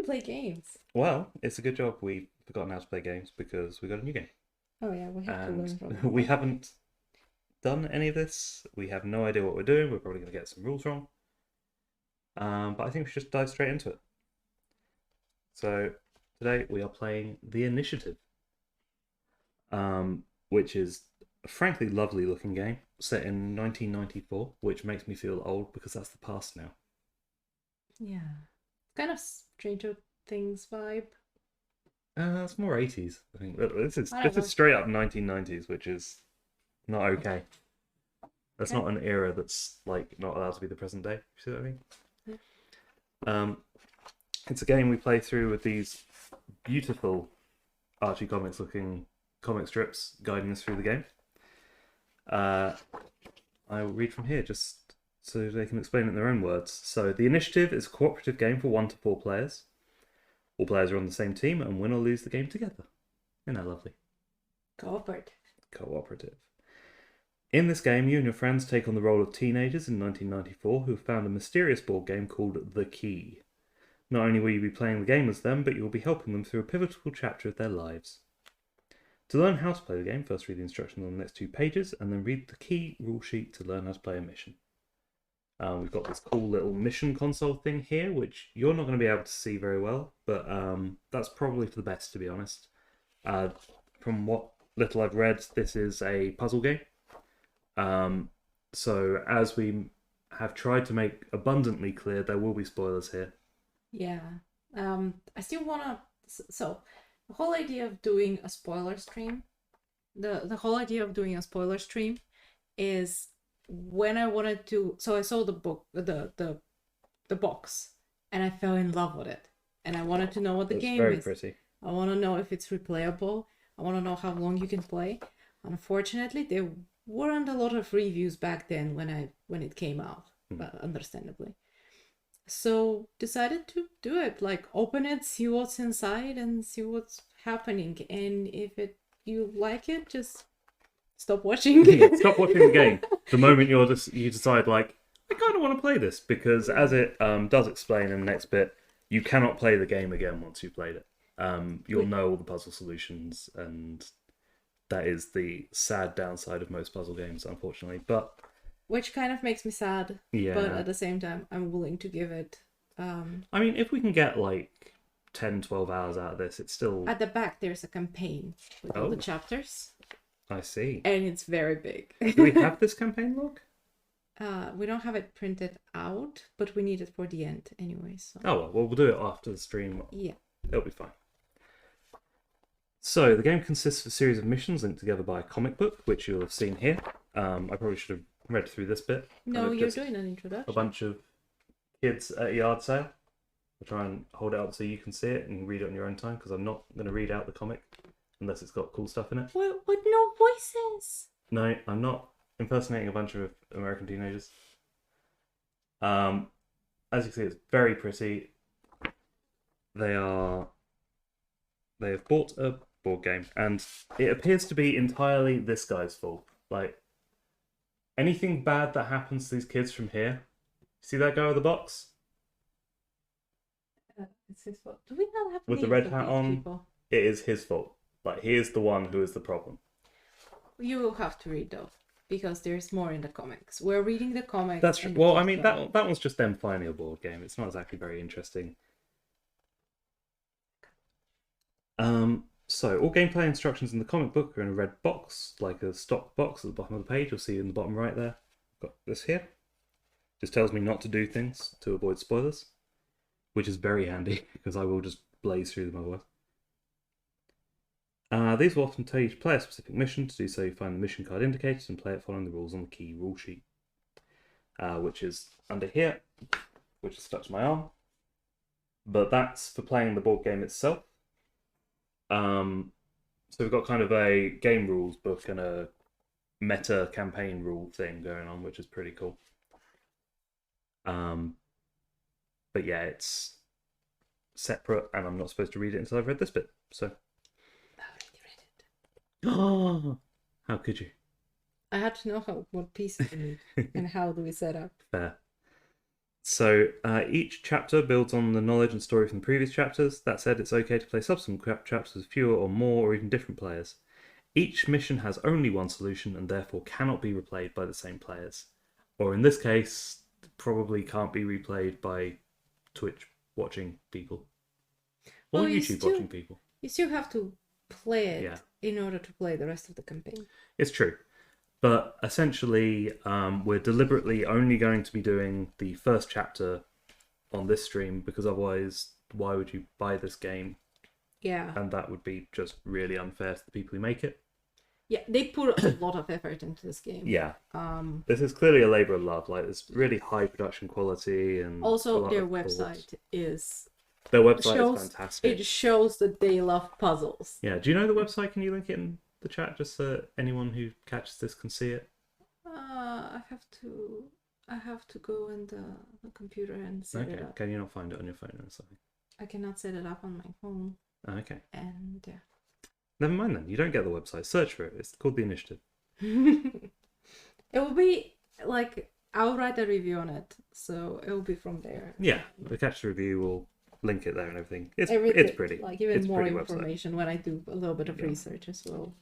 play games? Well, it's a good job we've forgotten how to play games because we got a new game. Oh yeah, we have to And learn from we that. haven't done any of this. We have no idea what we're doing. We're probably going to get some rules wrong. But I think we should just dive straight into it. So today we are playing The Initiative, which is a frankly lovely looking game set in 1994, which makes me feel old because that's the past now. Yeah, kind of Stranger Things vibe. It's more 80s. I think this is Whatever. straight up 1990s, which is not okay. That's Okay. not an era that's like not allowed to be the present day. You see what I mean? Yeah. Um, it's a game we play through with these beautiful Archie Comics looking comic strips guiding us through the game. I will read from here just so they can explain it in their own words. So, The Initiative is a cooperative game for 1 to 4 players. All players are on the same team and win or lose the game together. Isn't that lovely? Cooperative. Cooperative. In this game, you and your friends take on the role of teenagers in 1994 who have found a mysterious board game called The Key. Not only will you be playing the game as them, but you will be helping them through a pivotal chapter of their lives. To learn how to play the game, first read the instructions on the next 2 pages, and then read the key rule sheet to learn how to play a mission. We've got this cool little mission console thing here, which you're not going to be able to see very well, but that's probably for the best, to be honest. From what little I've read, this is a puzzle game. So as we have tried to make abundantly clear, there will be spoilers here. Yeah. I still wanna. So, the whole idea of doing a spoiler stream, the whole idea of doing a spoiler stream, is when I wanted to. So I saw the book, the box, and I fell in love with it, and I wanted to know what the It's game very is. pretty. I want to know if it's replayable. I want to know how long you can play. Unfortunately, there weren't a lot of reviews back then when it came out, understandably. So decided to do it, like open it, see what's inside, and see what's happening. And if you like it, just stop watching. Stop watching the game the moment you decide like I kind of want to play this, because as it does explain in the next bit, you cannot play the game again once you've played it. You'll know all the puzzle solutions, and that is the sad downside of most puzzle games, unfortunately. But Which kind of makes me sad, yeah, but at the same time, I'm willing to give it. I mean, if we can get like 10, 12 hours out of this, it's still. At the back, there's a campaign with all the chapters, I see. and it's very big. Do we have this campaign log? We don't have it printed out, but we need it for the end anyway. So Oh well, we'll do it after the stream. yeah. It'll be fine. So the game consists of a series of missions linked together by a comic book, which you'll have seen here. I probably should have read through this bit. No, Kind of you're just doing an a introduction. bunch of kids at a yard sale. I'll try and hold it up so you can see it and read it on your own time, because I'm not going to read out the comic unless it's got cool stuff in it. What? With no voices? No, I'm not impersonating a bunch of American teenagers. As you can see, it's very pretty. They have bought a board game, and it appears to be entirely this guy's fault. Like, anything bad that happens to these kids from here, see that guy with the box It's his fault. Do we not have with the names red of hat these on? people? It is his fault. Like, he is the one who is the problem. You will have to read though, because there's more in the comics. We're reading the comics. That's true. and Well, I just mean, that one's just them finding a board game. It's not exactly very interesting. So all gameplay instructions in the comic book are in a red box, like a stock box at the bottom of the page. You'll see in the bottom right there. I've got this here. Just tells me not to do things to avoid spoilers, which is very handy because I will just blaze through them otherwise. These will often tell you to play a specific mission. To do so, you find the mission card indicated and play it following the rules on the key rule sheet, which is under here, which is stuck to my arm. But that's for playing the board game itself. So we've got kind of a game rules book and a meta campaign rule thing going on, which is pretty cool. But yeah, it's separate, and I'm not supposed to read it until I've read this bit. So. I already read it. Oh, how could you? I had to know what pieces we need and how do we set up. Fair. So each chapter builds on the knowledge and story from the previous chapters. That said, it's okay to play subsequent chapters with fewer or more or even different players. Each mission has only one solution and therefore cannot be replayed by the same players. Or in this case, probably can't be replayed by Twitch watching people. Or Well, you YouTube watching people. You still have to play it Yeah. in order to play the rest of the campaign. It's true. But essentially, we're deliberately only going to be doing the first chapter on this stream because otherwise, why would you buy this game? Yeah. And that would be just really unfair to the people who make it. Yeah, they put a lot of effort into this game. Yeah. Um, This is clearly a labour of love. Like, it's really high production quality and a also, lot their of thought. website is Their website shows is fantastic. it shows that they love puzzles. Yeah. Do you know the website? Can you link it in the chat just so anyone who catches this can see it? I have to go in the computer and set it Okay. up. Can you not find it on your phone or something? I cannot set it up on my phone. Okay. And yeah. Never mind then. You don't get the website. Search for it. It's called The Initiative. It will be like I'll write a review on it, so it will be from there. Yeah. The Catch the Review will link it there and everything. It's Everything, pretty. like even It's a more pretty website. information when I do a little bit of research as well.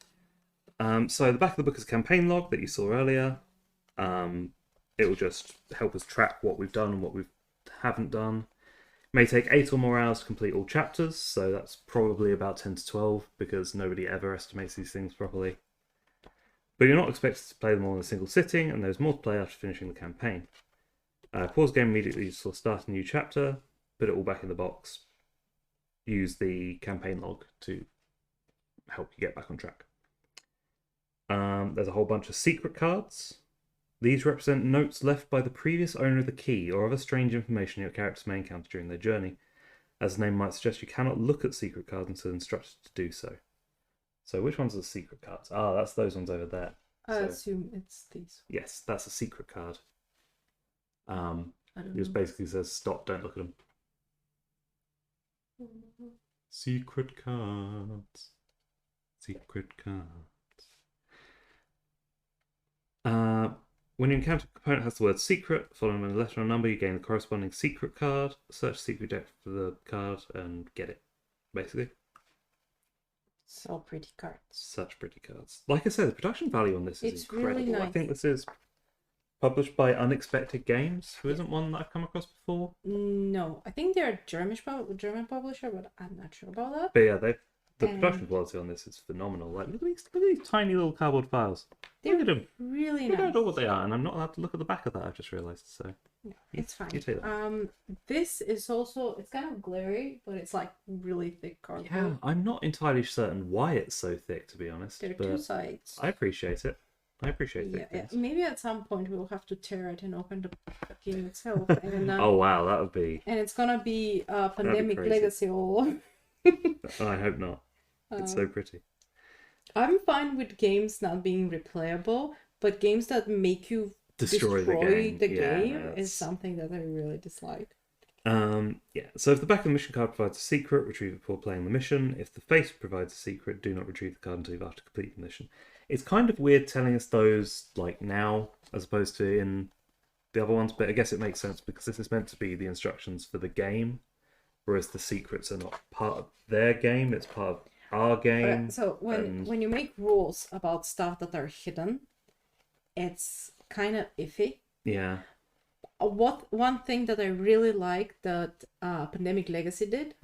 So the back of the book is a campaign log that you saw earlier. It will just help us track what we've done and what we haven't done. It may take 8 or more hours to complete all chapters, so that's probably about 10 to 12 because nobody ever estimates these things properly. But you're not expected to play them all in a single sitting, and there's more to play after finishing the campaign. Pause game immediately to start a new chapter, put it all back in the box, use the campaign log to help you get back on track. There's a whole bunch of secret cards. These represent notes left by the previous owner of the key or other strange information your characters may encounter during their journey. As the name might suggest, you cannot look at secret cards until instructed to do so. So which ones are the secret cards? Ah, that's those ones over there. I So- assume it's these. Yes, that's a secret card. I don't It just know. basically says, stop, don't look at them. Secret cards. Secret cards. When you encounter a component that has the word secret, following a letter or number, you gain the corresponding secret card. Search secret deck for the card and get it. Basically, So pretty cards. such pretty cards. Like I said, the production value on this is It's really incredible. I nice. think this is published by Unexpected Games, who isn't one that I've come across before. No, I think they're a German publisher, but I'm not sure about that. But yeah, the And- production quality on this is phenomenal. Like, look at these tiny little cardboard files. They're Look at them. really Look nice. at what they are, and I'm not allowed to look at the back of that. I've just realised. So Yeah, it's fine. you take that. This is also it's kind of glary, but it's like really thick cardboard. Yeah, I'm not entirely certain why it's so thick, to be honest. There are but two sides. I appreciate it. I appreciate Yeah, thick yeah, things. maybe at some point we'll have to tear it and open the game itself, and Oh wow, that would be. and it's gonna be Pandemic crazy. Legacy all. I hope not. It's so pretty. I'm fine with games not being replayable, but games that make you Destroy the game. Yeah, no, is that's- something that I really dislike. Yeah. So if the back of the mission card provides a secret, retrieve it before playing the mission. If the face provides a secret, do not retrieve the card until you've after completing the mission. It's kind of weird telling us those like now as opposed to in the other ones, but I guess it makes sense because this is meant to be the instructions for the game, whereas the secrets are not part of their game; it's part of our game. Alright, so when you make rules about stuff that are hidden, it's kind of iffy. Yeah. One thing that I really like that Pandemic Legacy did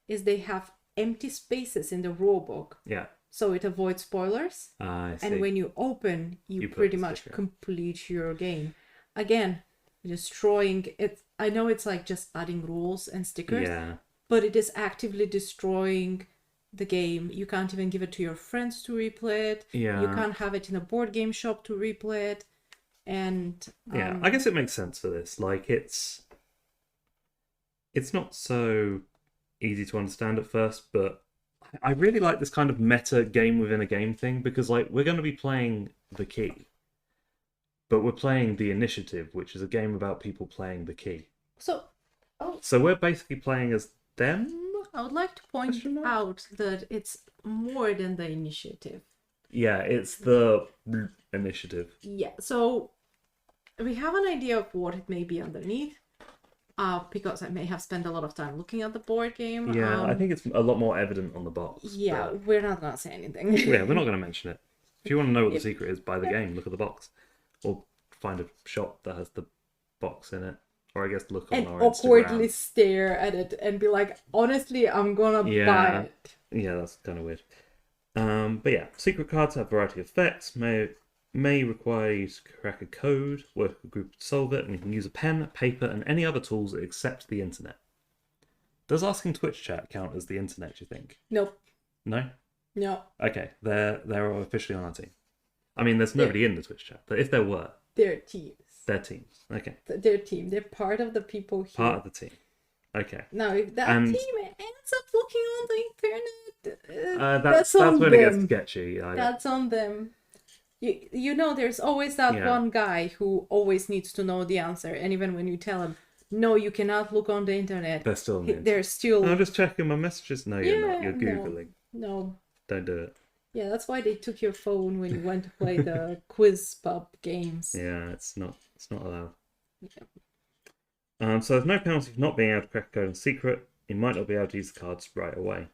is they have empty spaces in the rule book, Yeah. so it avoids spoilers. I see. And when you open, you You put pretty the much sticker. complete your game. Again, destroying it. I know it's like just adding rules and stickers, Yeah. but it is actively destroying the game. You can't even give it to your friends to replay it. Yeah. You can't have it in a board game shop to replay it. And Yeah, I guess it makes sense for this. Like, it's not so easy to understand at first, but I really like this kind of meta game within a game thing because, like, we're going to be playing The Key, but we're playing The Initiative, which is a game about people playing The Key. so So we're basically playing as them. I would like to point Question mark? out that it's more than the initiative. Yeah, it's the Initiative. Yeah, so we have an idea of what it may be underneath, because I may have spent a lot of time looking at the board game. Yeah, I think it's a lot more evident on the box. Yeah, but- we're not gonna say anything. yeah, we're not going to mention it. If you want to know what the Yep. secret is, buy the game, look at the box. Or find a shop that has the box in it. Or I guess look on And our awkwardly Instagram. stare at it and be like, honestly, I'm gonna buy Yeah. it. Yeah, that's kind of weird. But yeah, secret cards have a variety of effects, may require you to crack a code, work with a group to solve it, and you can use a pen, paper, and any other tools that accept the internet. Does asking Twitch chat count as the internet, do you think? Nope. No? No. Okay, they're officially on our team. I mean, there's nobody in the Twitch chat, but if there were, They're teams. they're teams. Okay, They're team. They're part of the people here. part of the team. Okay. Now, if that And- team ends up looking on the internet, That's on when them. it gets sketchy. That's on them. You know, there's always that Yeah. one guy who always needs to know the answer, and even when you tell him, no, you cannot look on the internet, They're still on the internet. they're still I'm just checking my messages. No, you're not. You're no. Googling. no. Don't do it. Yeah, that's why they took your phone when you went to play the quiz pub games. Yeah, it's not allowed. So there's no penalty for not being able to crack a code in secret. You might not be able to use the cards right away.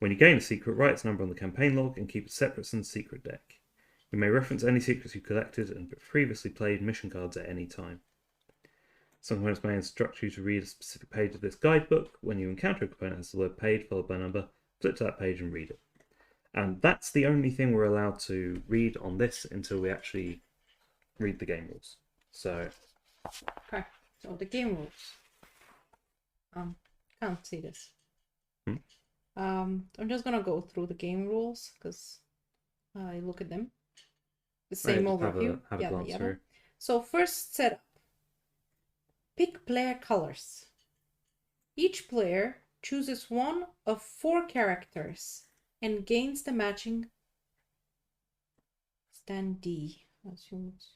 When you gain a secret, write its number on the campaign log and keep it separate from the secret deck. You may reference any secrets you collected and previously played mission cards at any time. Some components may instruct you to read a specific page of this guidebook. When you encounter a component that has the word paid followed by a number, flip to that page and read it. And that's the only thing we're allowed to read on this until we actually read the game rules. So, Okay, so the game rules. Can't see this. I'm just gonna go through the game rules because I look at them. The same just overview. have a glance through. So first setup. Pick player colors. Each player chooses one of 4 characters and gains the matching standee. I assume it's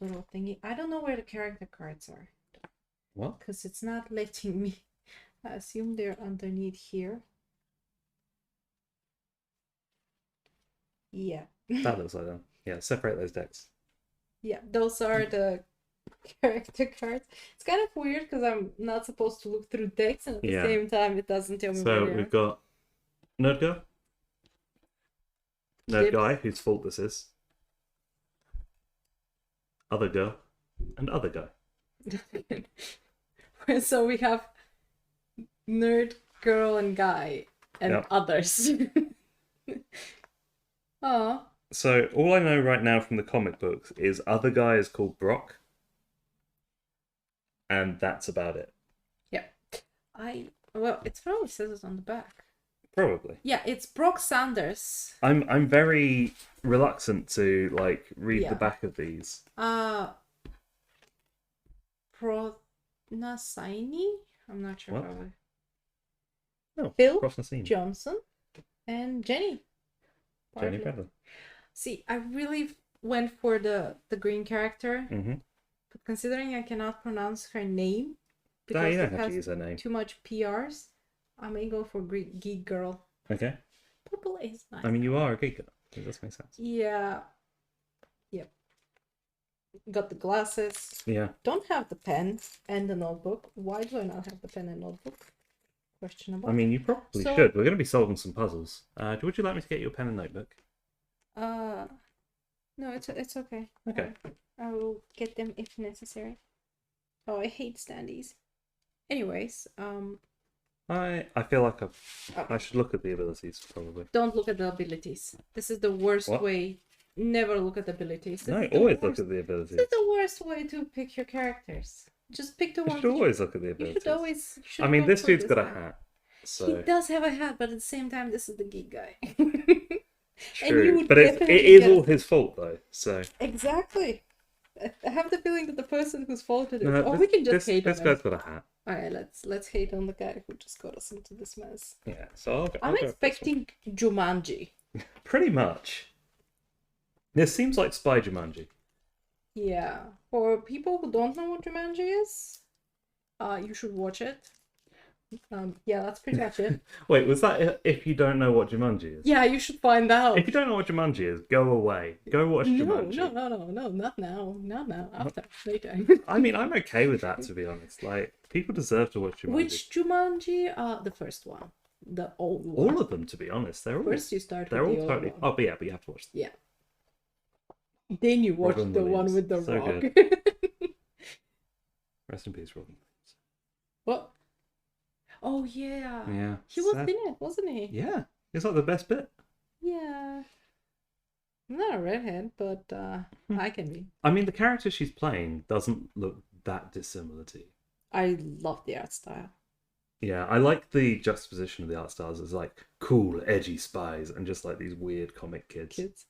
little thingy. I don't know where the character cards are What? because it's not letting me. I assume they're underneath here. Yeah. That looks like them. Yeah, separate those decks. Yeah, those are the character cards. It's kind of weird because I'm not supposed to look through decks, and at the Yeah. same time, it doesn't tell me So where they we've are. got Nerd Girl, Nerd Yep. Guy, whose fault this is, Other Girl, and Other Guy. So we have nerd, girl, and guy, and Yep. others. Oh, So all I know right now from the comic books is Other Guy is called Brock, and that's about it. yeah. Well, it probably says it on the back. Probably. Yeah, it's Brock Sanders. I'm very reluctant to read Yeah. the back of these. Pronasaini? I'm not sure What? how I... Oh, Phil cross the scene. Johnson and Jenny. Jenny Partly. Bradley. See, I really went for the green character, Mm-hmm. but considering I cannot pronounce her name No, because you don't it have to has use her name. too much PRs, I may go for Geek Girl. Okay. Purple is nice. I mean, you are a geek. It does make sense. Yeah. Yep. Got the glasses. Yeah. Don't have the pen and the notebook. Why do I not have the pen and notebook? Questionable. I mean, you probably So- should. We're going to be solving some puzzles. Would you like me to get you a pen and notebook? No, it's okay. Okay. I will get them if necessary. Oh, I hate standees. Anyways, I feel like Oh. I should look at the abilities, probably. don't look at the abilities. This is the worst What? way. Never look at the abilities. This No, is the always look worst- at the abilities. This is the worst way to pick your characters. Just pick the You one. should always look at the You abilities. should always. I mean, go this for dude's got a one. hat. He So does have a hat, but at the same time, this is the geek guy. true. would But it definitely is get- all his fault, though. So Exactly. I have the feeling that the person who's faulted it. No, Oh, we can just hate this on him. guy's got a hat. Alright, let's hate on the guy who just got us into this mess. Yeah. So I'm I'll go with this expecting Jumanji. one. Pretty much. This seems like Spy Jumanji. Yeah. For people who don't know what Jumanji is, you should watch it. Yeah, that's pretty much it. Wait, was that if you don't know what Jumanji is? Yeah, you should find out. If you don't know what Jumanji is, go away. Go watch No, Jumanji. no, not now. Not now. After, later. I mean, I'm okay with that, to be honest. Like, people deserve to watch Jumanji. Which Jumanji? The first one. The old one. All of them, to be honest. They're all. First you start They're with all the old totally. one. Oh, but yeah, but you have to watch them. Yeah. Then you watch Robin the Williams. one with the So rock. Rest in peace, Robin. What? Oh yeah. Yeah. He was sad. in it, wasn't he? Yeah, it's like the best bit. Yeah. I'm not a redhead, but I can be. I mean, the character she's playing doesn't look that dissimilar to you. I love the art style. Yeah, I like the juxtaposition of the art styles as like cool, edgy spies and just like these weird comic kids.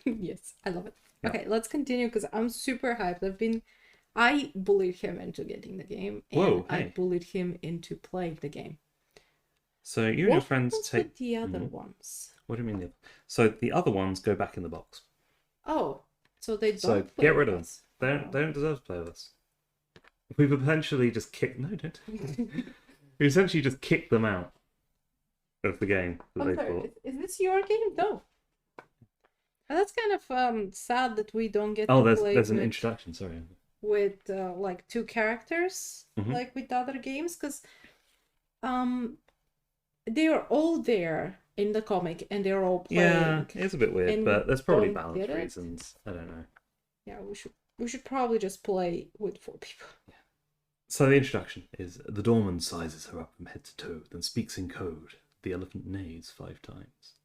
Yes, I love it. Yeah. Okay, let's continue because I'm super hyped. I bullied him into getting the game, and Whoa, I hey. bullied him into playing the game. So you and your friends happens take. with the other Mhm. ones? What do you mean? So the other ones go back in the box. Oh, so they don't So play get rid with of them. us. They don't deserve to play with us. We potentially just kick. No, don't. We essentially just kick them out of the game that I'm they sorry, bought. is this your game? No. And that's kind of sad that we don't get Oh, to play there's an with, introduction. Sorry. with like two characters Mhm. like with other games because they are all there in the comic and they're all playing. Yeah, it's a bit weird, and but there's probably don't balance get it. reasons. I don't know. Yeah, we should probably just play with 4 people. So the introduction is the doorman sizes her up from head to toe, then speaks in code. The elephant neighs 5 times.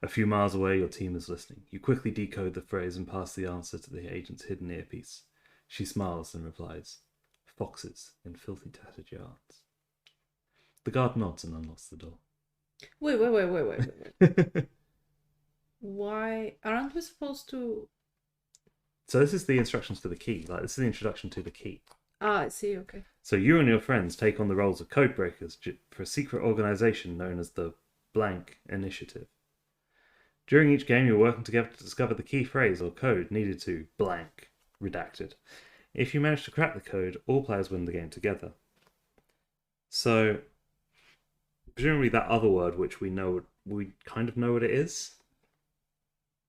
A few miles away, your team is listening. You quickly decode the phrase and pass the answer to the agent's hidden earpiece. She smiles and replies, "Foxes in filthy tattered yards." The guard nods and unlocks the door. Wait. Why aren't we supposed to? So this is the instructions to the key. Like, this is the introduction to the key. Ah, I see. Okay. So you and your friends take on the roles of code breakers for a secret organization known as the Blank Initiative. During each game, you're working together to discover the key phrase or code needed to blank, redacted. If you manage to crack the code, all players win the game together. So, presumably that other word, which we kind of know what it is,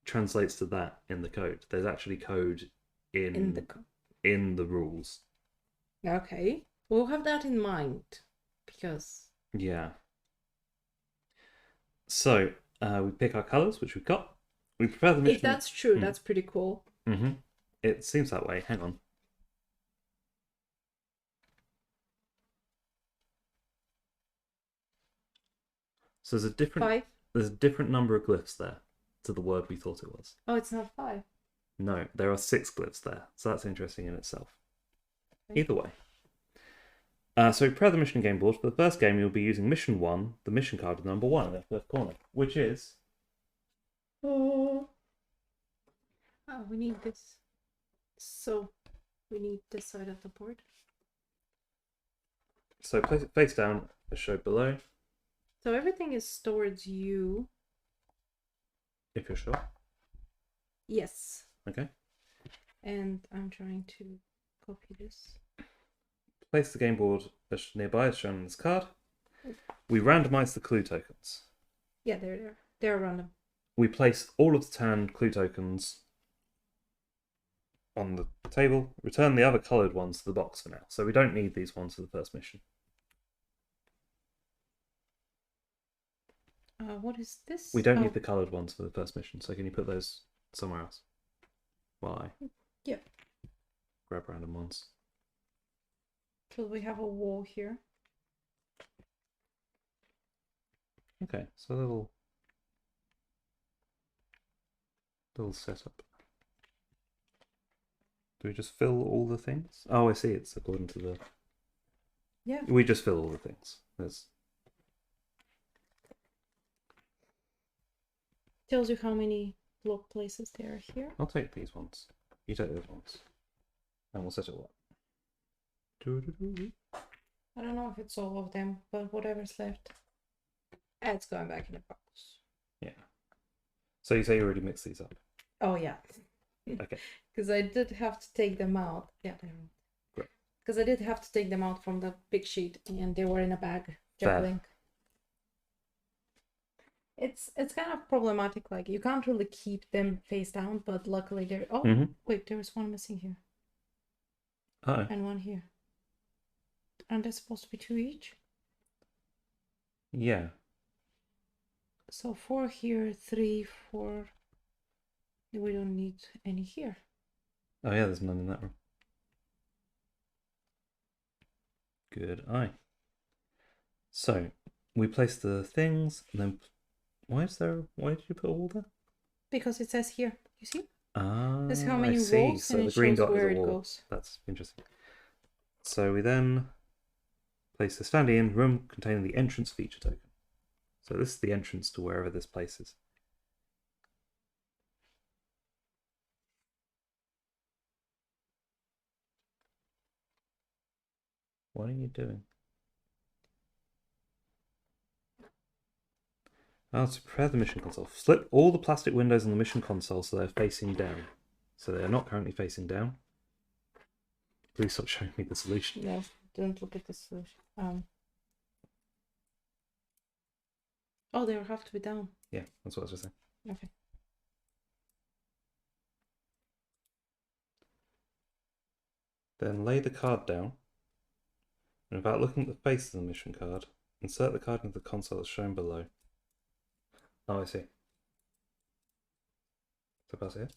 translates to that in the code. There's actually code in the rules. Okay, we'll have that in mind because Yeah. So, we pick our colours, which we've got. We prepare the mission. if that's true, that's pretty cool. Mm-hmm. It seems that way. Hang on. So there's a different 5. there's a different number of glyphs there to the word we thought it was. Oh, it's not 5. No, there are 6 glyphs there. So that's interesting in itself. Okay. Either way. So prepare the mission game board. For the first game, you'll be using mission 1, the mission card with number 1 in the left corner, which is... Oh, we need this. So, we need this side of the board. So place it face down, as shown below, So everything is towards you. if you're sure. Yes. Okay. And I'm trying to copy this. Place the game board as nearby as shown on this card. We randomize the clue tokens. Yeah, they're random. We place all of the 10 clue tokens on the table, return the other coloured ones to the box for now. So we don't need these ones for the first mission. What is this? We don't need the coloured ones for the first mission, so can you put those somewhere else? Why? Yeah. Grab random ones. So we have a wall here. Okay, so little setup. Do we just fill all the things? Oh, I see. It's according to the. Yeah. We just fill all the things. There's. Tells you how many block places there are here. I'll take these ones. You take those ones, and we'll set it all up. I don't know if it's all of them, but whatever's left. It's going back in the box. Yeah. So you say you already mixed these up. Oh yeah. Okay. Because I did have to take them out. Yeah, they're out. Great. Because I did have to take them out from the big sheet, and they were in a bag Fair. juggling. It's kind of problematic. Like you can't really keep them face down, but luckily they're. Oh Mhm. wait, there was one missing here Oh, and one here. Aren't there supposed to be 2 each? yeah. So 4 here, 3, 4. We don't need any here. Oh, yeah, there's none in that room. Good eye. So, we place the things, and then... Why did you put a wall there? Because it says here. You see? Ah, There's how I many see. walls, So and the it green shows dot is where a it wall. goes. That's interesting. So we then place the standing in room containing the entrance feature token. So this is the entrance to wherever this place is. What are you doing? To prepare the mission console. Flip all the plastic windows on the mission console so they're facing down. So they are not currently facing down. Please stop showing me the solution. No, don't look at the solution. Oh, they have to be down. Yeah, that's what I was just saying. Okay. Then lay the card down. And without looking at the face of the mission card, insert the card into the console as shown below. Oh, I see. So pass it.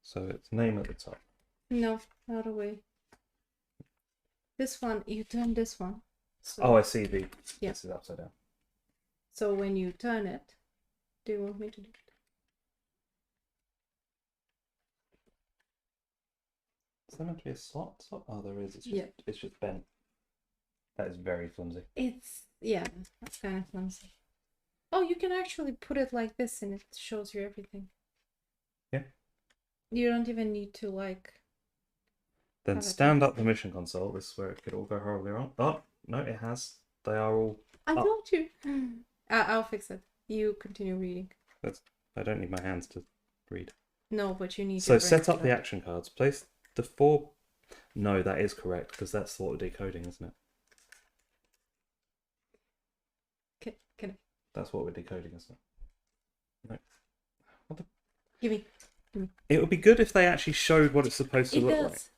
So it's name at the top. No, not away. This one, you turn this one. So, Oh, I see. Yeah. This is upside down. So when you turn it, do you want me to do it? Is there meant to be a slot? Oh, there is. Yeah. It's just bent. That is very flimsy. Yeah, that's kind of flimsy. Oh, you can actually put it like this and it shows you everything. Yeah. You don't even need to like... Then have it stand like up the mission console. This is where it could all go horribly wrong. Oh, no, it has. They are all... I up. told you. I'll fix it. You continue reading. I don't need my hands to read. No, but you need So your brain set for up the that. action cards. Place the 4... No, that is correct, because that's what we're decoding, isn't it? Can I? That's what we're decoding, isn't it? No. What the... Give me. It would be good if they actually showed what it's supposed to It look does.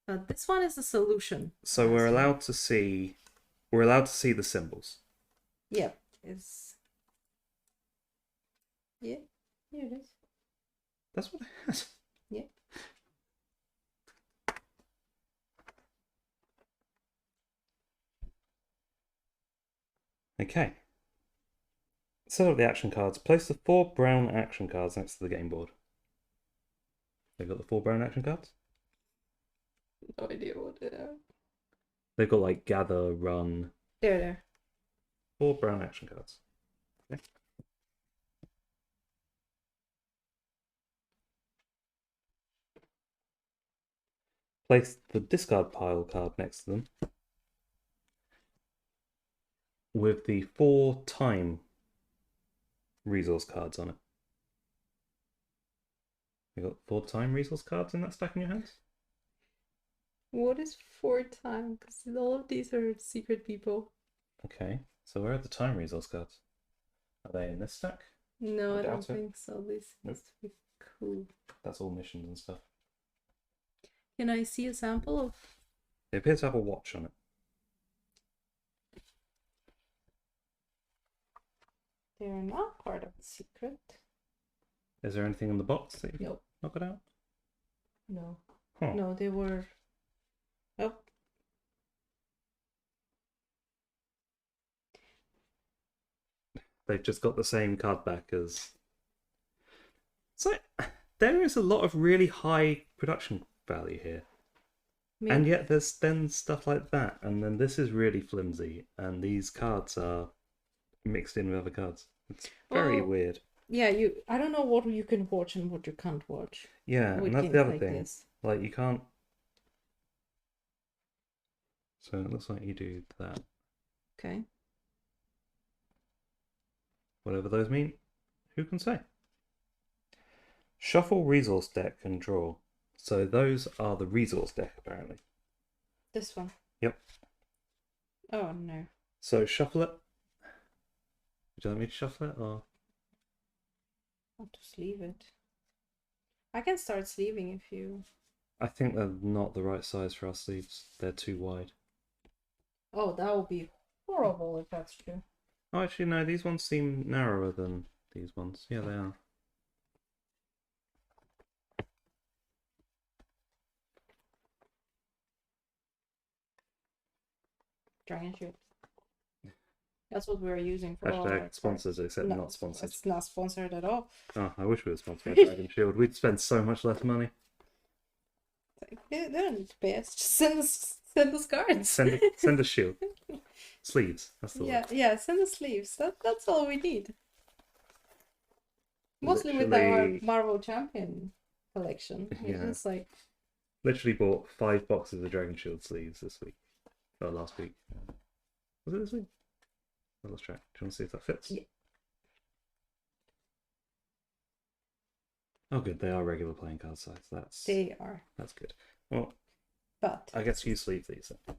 like. This one is the solution. So we're allowed to see the symbols. Yep. It's... Yeah. Here it is. That's what it has. Yeah. Okay. Set up the action cards. Place the 4 brown action cards next to the game board. They've got the 4 brown action cards? No idea what they are. They've got like gather, run. There. 4 brown action cards. Okay. Place the discard pile card next to them with the 4 time resource cards on it. You got 4 time resource cards in that stack in your hands? What is 4 time? Because all of these are secret people. Okay, so where are the time resource cards? Are they in this stack? No, I don't doubt it. think so. This Nope. needs to be cool. That's all missions and stuff. Can I see a sample of? They appear to have a watch on it. They're not part of the secret. Is there anything in the box that you've Nope. not got out? No. Huh. No, they were. Oh. They've just got the same card back as... So, there is a lot of really high production value here. Maybe. And yet there's then stuff like that. And then this is really flimsy. And these cards are mixed in with other cards. It's very Well, weird. Yeah, I don't know what you can watch and what you can't watch. Yeah, with and that's games the other like thing. this. Like, you can't... So it looks like you do that. Okay. Whatever those mean, who can say? Shuffle, resource deck, and draw. So those are the resource deck, apparently. This one. Yep. Oh no. So shuffle it. Would you like me to shuffle it, or? I'll just leave it. I can start sleeving if you... I think they're not the right size for our sleeves. They're too wide. Oh, that would be horrible if that's true. Oh, actually, no, these ones seem narrower than these ones. Yeah, they are. Dragon Shield. That's what we're using for all our Hashtag sponsors, except No, not sponsored. It's not sponsored at all. Oh, I wish we were sponsored by Dragon Shield. We'd spend so much less money. They don't need to pay us. Just send us cards. Send a shield. Sleeves. That's the word. Yeah, send us sleeves. That's all we need. Mostly with our Literally- Marvel Champion collection. Yeah. It's like, Literally bought 5 boxes of Dragon Shield sleeves this week. Or last week. Was it this week? I lost track. Do you want to see if that fits? Yeah. Oh, good. They are regular playing card size. That's good. Well, but I guess you sleeve these then.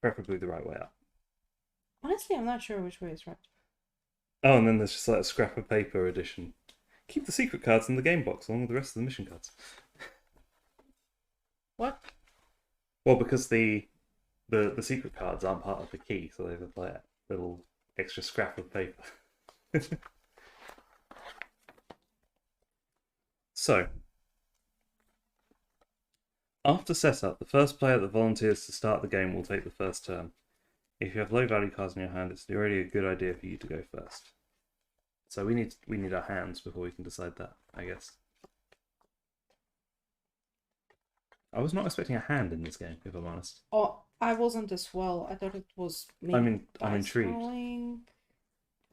Preferably the right way up. honestly, I'm not sure which way is right. Oh, and then there's just like a scrap of paper edition. Keep the secret cards in the game box along with the rest of the mission cards. What? Well, because the secret cards aren't part of the key, so they've got like a little extra scrap of paper. So, after setup, the first player that volunteers to start the game will take the first turn. If you have low value cards in your hand, it's already a good idea for you to go first. So we need our hands before we can decide that, I guess. I was not expecting a hand in this game, if I'm honest. Oh, I wasn't as well. I thought it was maybe I'm dice intrigued. rolling,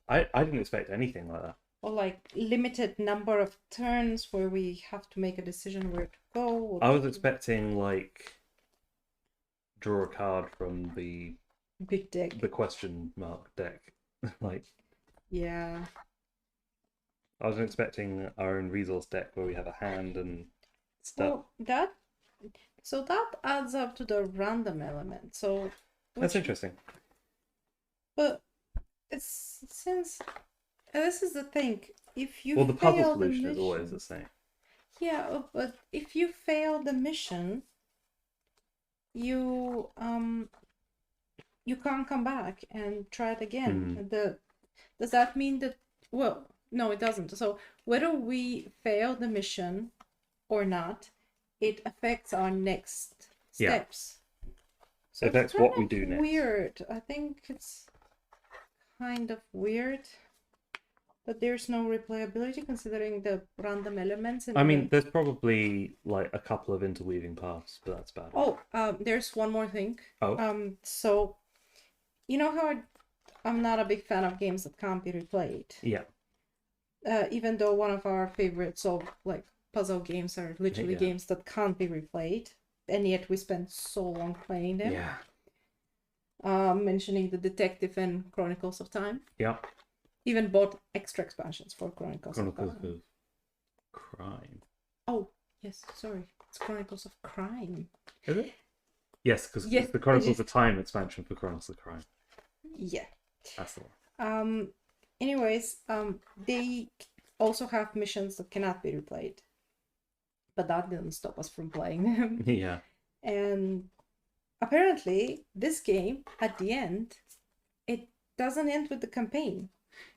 I didn't expect anything like that. or like limited number of turns where we have to make a decision where to go. Or I was expecting like draw a card from the big deck. question mark deck. Like Yeah. I was expecting our own resource deck where we have a hand and stuff. Well, that adds up to the random element. So That's interesting. But it's since this is the thing. If you Well, the puzzle fail the solution is always mission- the same. Yeah, but if you fail the mission, you can't come back and try it again. Does that mean that? Well, no, it doesn't. So whether we fail the mission or not, it affects our next Yeah. steps. So It it's affects what kind we of do next. Weird. I think it's kind of weird. But there's no replayability considering the random elements. I mean, there's probably like a couple of interweaving paths, but that's bad. Oh, there's one more thing. Oh. So, you know how I'm not a big fan of games that can't be replayed. Yeah. Even though one of our favorites of like puzzle games are literally Yeah. games that can't be replayed, and yet we spend so long playing them. Yeah. Mentioning the Detective and Chronicles of Time. Yeah. Even bought extra expansions for Chronicles of Chronicles Time. of Crime. Oh, yes, sorry. It's Chronicles of Crime. Is it? Yes, because Yes, it's the Chronicles it is. of Time expansion for Chronicles of Crime. Yeah. That's the one. Anyways, they also have missions that cannot be replayed. But that didn't stop us from playing them. Yeah. And apparently, this game, at the end, it doesn't end with the campaign.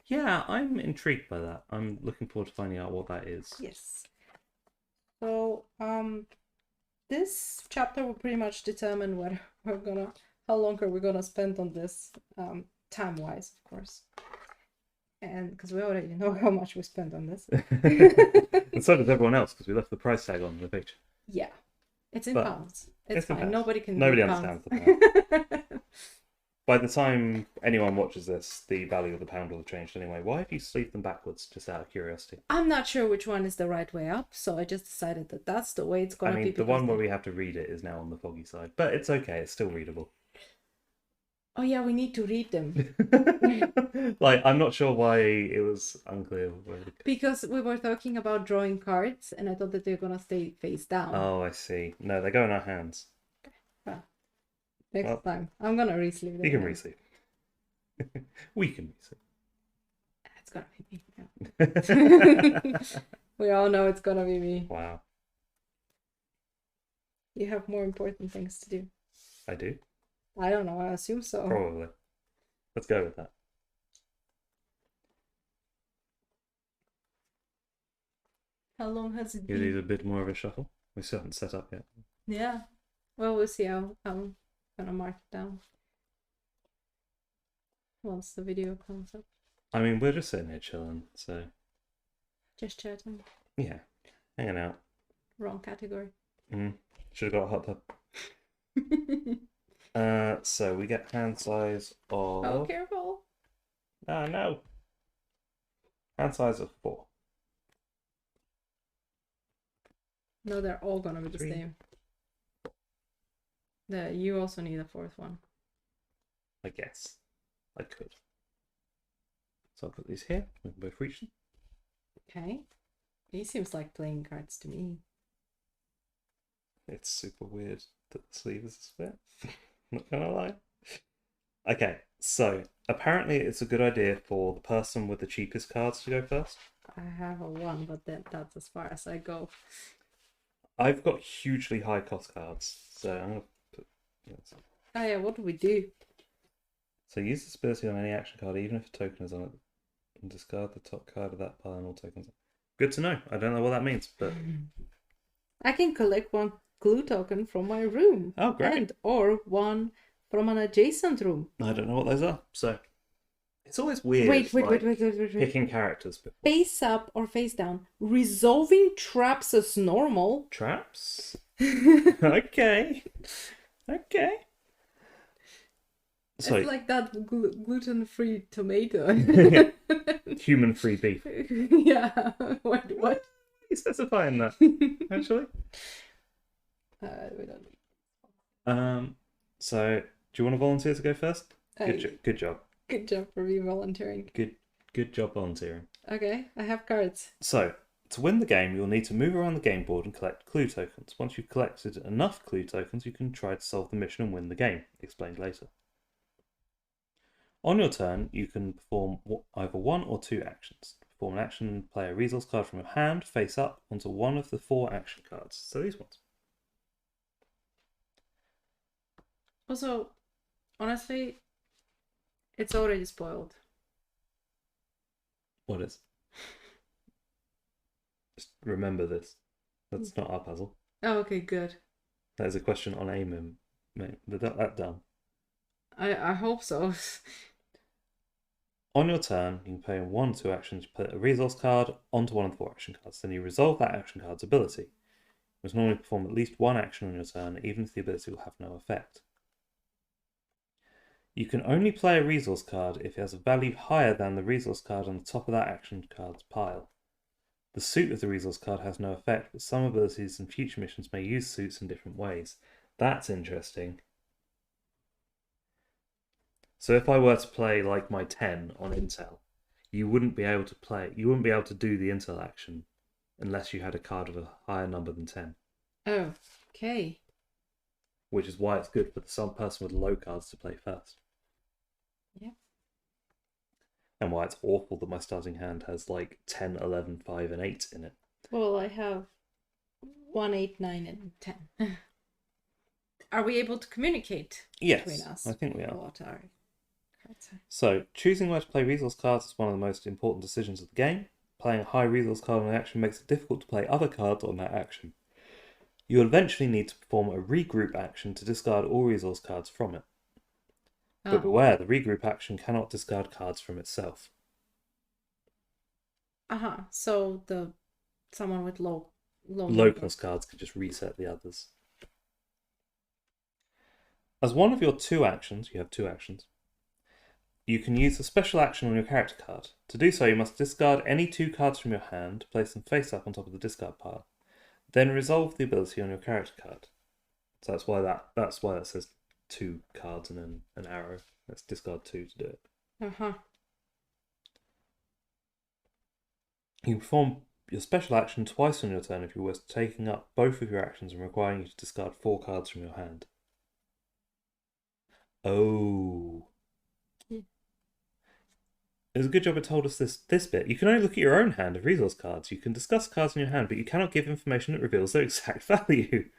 Yeah, I'm intrigued by that. I'm looking forward to finding out what that is. Yes. So, this chapter will pretty much determine what how long are we gonna spend on this, time-wise, of course. And because we already know how much we spent on this. And so does everyone else because we left the price tag on the picture. Yeah. It's in But pounds. it's It's in fine. pounds. Nobody can Nobody read understands pounds. the pound. By the time anyone watches this, the value of the pound will have changed anyway. Why have you sleeved them backwards, just out of curiosity? I'm not sure which one is the right way up, so I just decided that that's the way it's I gonna mean, be. the because one where we have to read it is now on the foggy side, but it's okay, it's still readable. Oh yeah, we need to read them. Like, I'm not sure why it was unclear. Because we were talking about drawing cards, and I thought that they're gonna stay face down. Oh, I see. No, they go in our hands. Well, next Well, time. I'm gonna re-sleeve them. You can now. re-sleeve. We can It's gonna be me. re-sleeve. Yeah. We all know it's gonna be me. Wow, You have more important things to do. I do. I don't know, I assume so. Probably. Let's go with that. How long has it You been? need a bit more of a shuffle. We still haven't set up yet. Yeah. Well, we'll see how I'm gonna mark it down once the video comes up. I mean, we're just sitting here chilling, so Just chatting. yeah, hanging out. Wrong category. Should have got a hot tub. So we get hand size of. Oh, careful. Ah, no. Hand size of 4. No, they're all gonna be the 3. same. You also need a fourth one. I guess I could. So I'll put these here. We can both reach them. Okay. He seems like playing cards to me. It's super weird that the sleeve is split. Not gonna lie. Okay, so apparently it's a good idea for the person with the cheapest cards to go first. I have a 1, but that's as far as I go. I've got hugely high cost cards, so I'm gonna put. Yes. Oh yeah, what do we do? So use this ability on any action card, even if a token is on it, and discard the top card of that pile and all tokens. Good to know. I don't know what that means, but I can collect 1 clue token from my room. Oh, great. And or 1 from an adjacent room. I don't know what those are. So it's always weird. Wait. Picking characters before. Face up or face down. Resolving traps as normal. Traps. Okay. So It's like that gluten-free tomato. human-free beef. Yeah. What? Are you specifying that? Actually. We don't. So do you want to volunteer to go first? Good job. Good job for me volunteering. Good job volunteering. Okay, I have cards. So, to win the game, you'll need to move around the game board and collect clue tokens. Once you've collected enough clue tokens, you can try to solve the mission and win the game. Explained later. On your turn, you can perform either 1 or 2 actions. To perform an action, play a resource card from your hand, face up, onto one of the 4 action cards. So these ones. Also, honestly, it's already spoiled. What is? Just remember this. That's not our puzzle. Oh, okay, good. That is a question on AIM. That done. I hope so. On your turn, you can play 1 or 2 actions. You put a resource card onto one of the 4 action cards. Then you resolve that action card's ability. You must normally perform at least 1 action on your turn, even if the ability will have no effect. You can only play a resource card if it has a value higher than the resource card on the top of that action card's pile. The suit of the resource card has no effect, but some abilities and future missions may use suits in different ways. That's interesting. So if I were to play like my 10 on Intel, you wouldn't be able to do the Intel action unless you had a card of a higher number than 10. Oh, okay. Which is why it's good for some person with low cards to play first. Yeah. And why it's awful that my starting hand has like 10, 11, 5, and 8 in it. Well, I have 1, 8, 9, and 10. Are we able to communicate Yes, between us? I think we are. What are cards? So, choosing where to play resource cards is one of the most important decisions of the game. Playing a high resource card on an action makes it difficult to play other cards on that action. You will eventually need to perform a regroup action to discard all resource cards from it. But beware, the regroup action cannot discard cards from itself. So someone with low cost cards can just reset the others. As one of your 2 actions, you have 2 actions, you can use a special action on your character card. To do so, you must discard any 2 cards from your hand, place them face up on top of the discard pile, then resolve the ability on your character card. So that's why that says 2 cards and then an arrow. Let's discard 2 to do it. Uh-huh. You can perform your special action twice on your turn if you were taking up both of your actions and requiring you to discard 4 cards from your hand. Oh. Yeah. It was a good job it told us this bit. You can only look at your own hand of resource cards. You can discuss cards in your hand, but you cannot give information that reveals their exact value.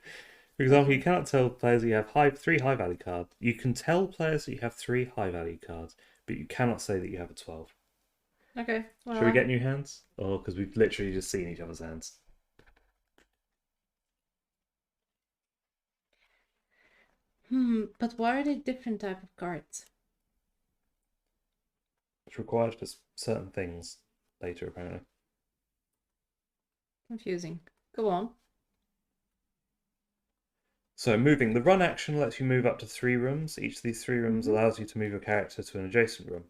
For example, you cannot tell players that you have 3 high value cards. You can tell players that you have 3 high value cards, but you cannot say that you have a 12. Okay. Well, Should we get new hands? Or because we've literally just seen each other's hands? But why are they different type of cards? It's required for certain things later, apparently. Confusing. Go on. So moving. The run action lets you move up to 3 rooms. Each of these 3 rooms allows you to move your character to an adjacent room.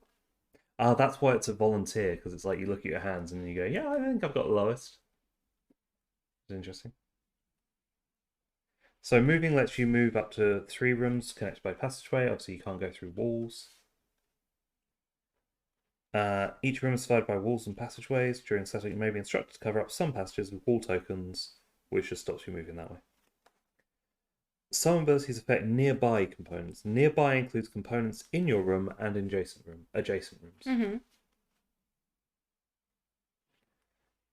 Ah, that's why it's a volunteer, because it's like you look at your hands and you go, yeah, I think I've got the lowest. It's interesting. So moving lets you move up to 3 rooms connected by passageway. Obviously, you can't go through walls. Each room is divided by walls and passageways. During setup, you may be instructed to cover up some passages with wall tokens, which just stops you moving that way. Some abilities affect nearby components. Nearby includes components in your room and adjacent rooms. Mm-hmm.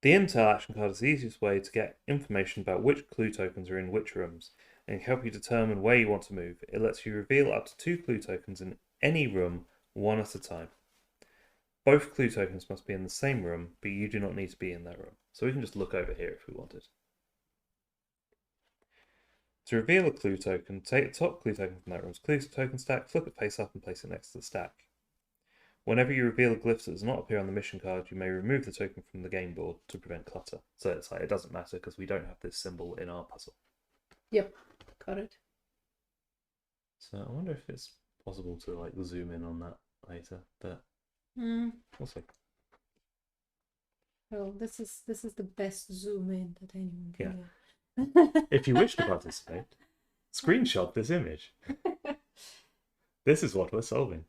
The intel action card is the easiest way to get information about which clue tokens are in which rooms and can help you determine where you want to move. It lets you reveal up to 2 clue tokens in any room, one at a time. Both clue tokens must be in the same room, but you do not need to be in that room. So we can just look over here if we wanted. To reveal a clue token, take the top clue token from that room's clue token stack, flip it face up and place it next to the stack. Whenever you reveal a glyph that does not appear on the mission card, you may remove the token from the game board to prevent clutter. So it's like, it doesn't matter because we don't have this symbol in our puzzle. Yep. Got it. So I wonder if it's possible to like zoom in on that later, but we'll see. Well, this is the best zoom in that anyone can get. If you wish to participate, screenshot this image. This is what we're solving.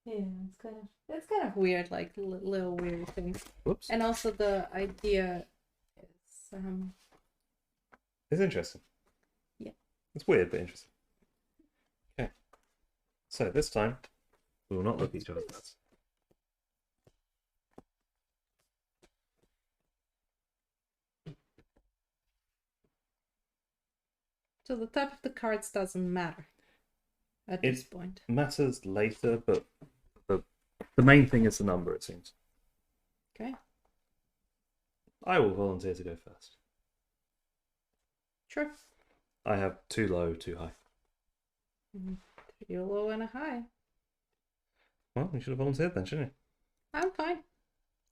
Yeah, it's kind of weird, like little weird things. Whoops. And also the idea is It's interesting. Yeah. It's weird but interesting. Okay. So this time we will not look at each other's hands. So the type of the cards doesn't matter at this point. Matters later, but the main thing is the number, it seems. Okay. I will volunteer to go first. Sure. I have 2 low, 2 high. 3 low and a high. Well, you should have volunteered then, shouldn't you? I'm fine.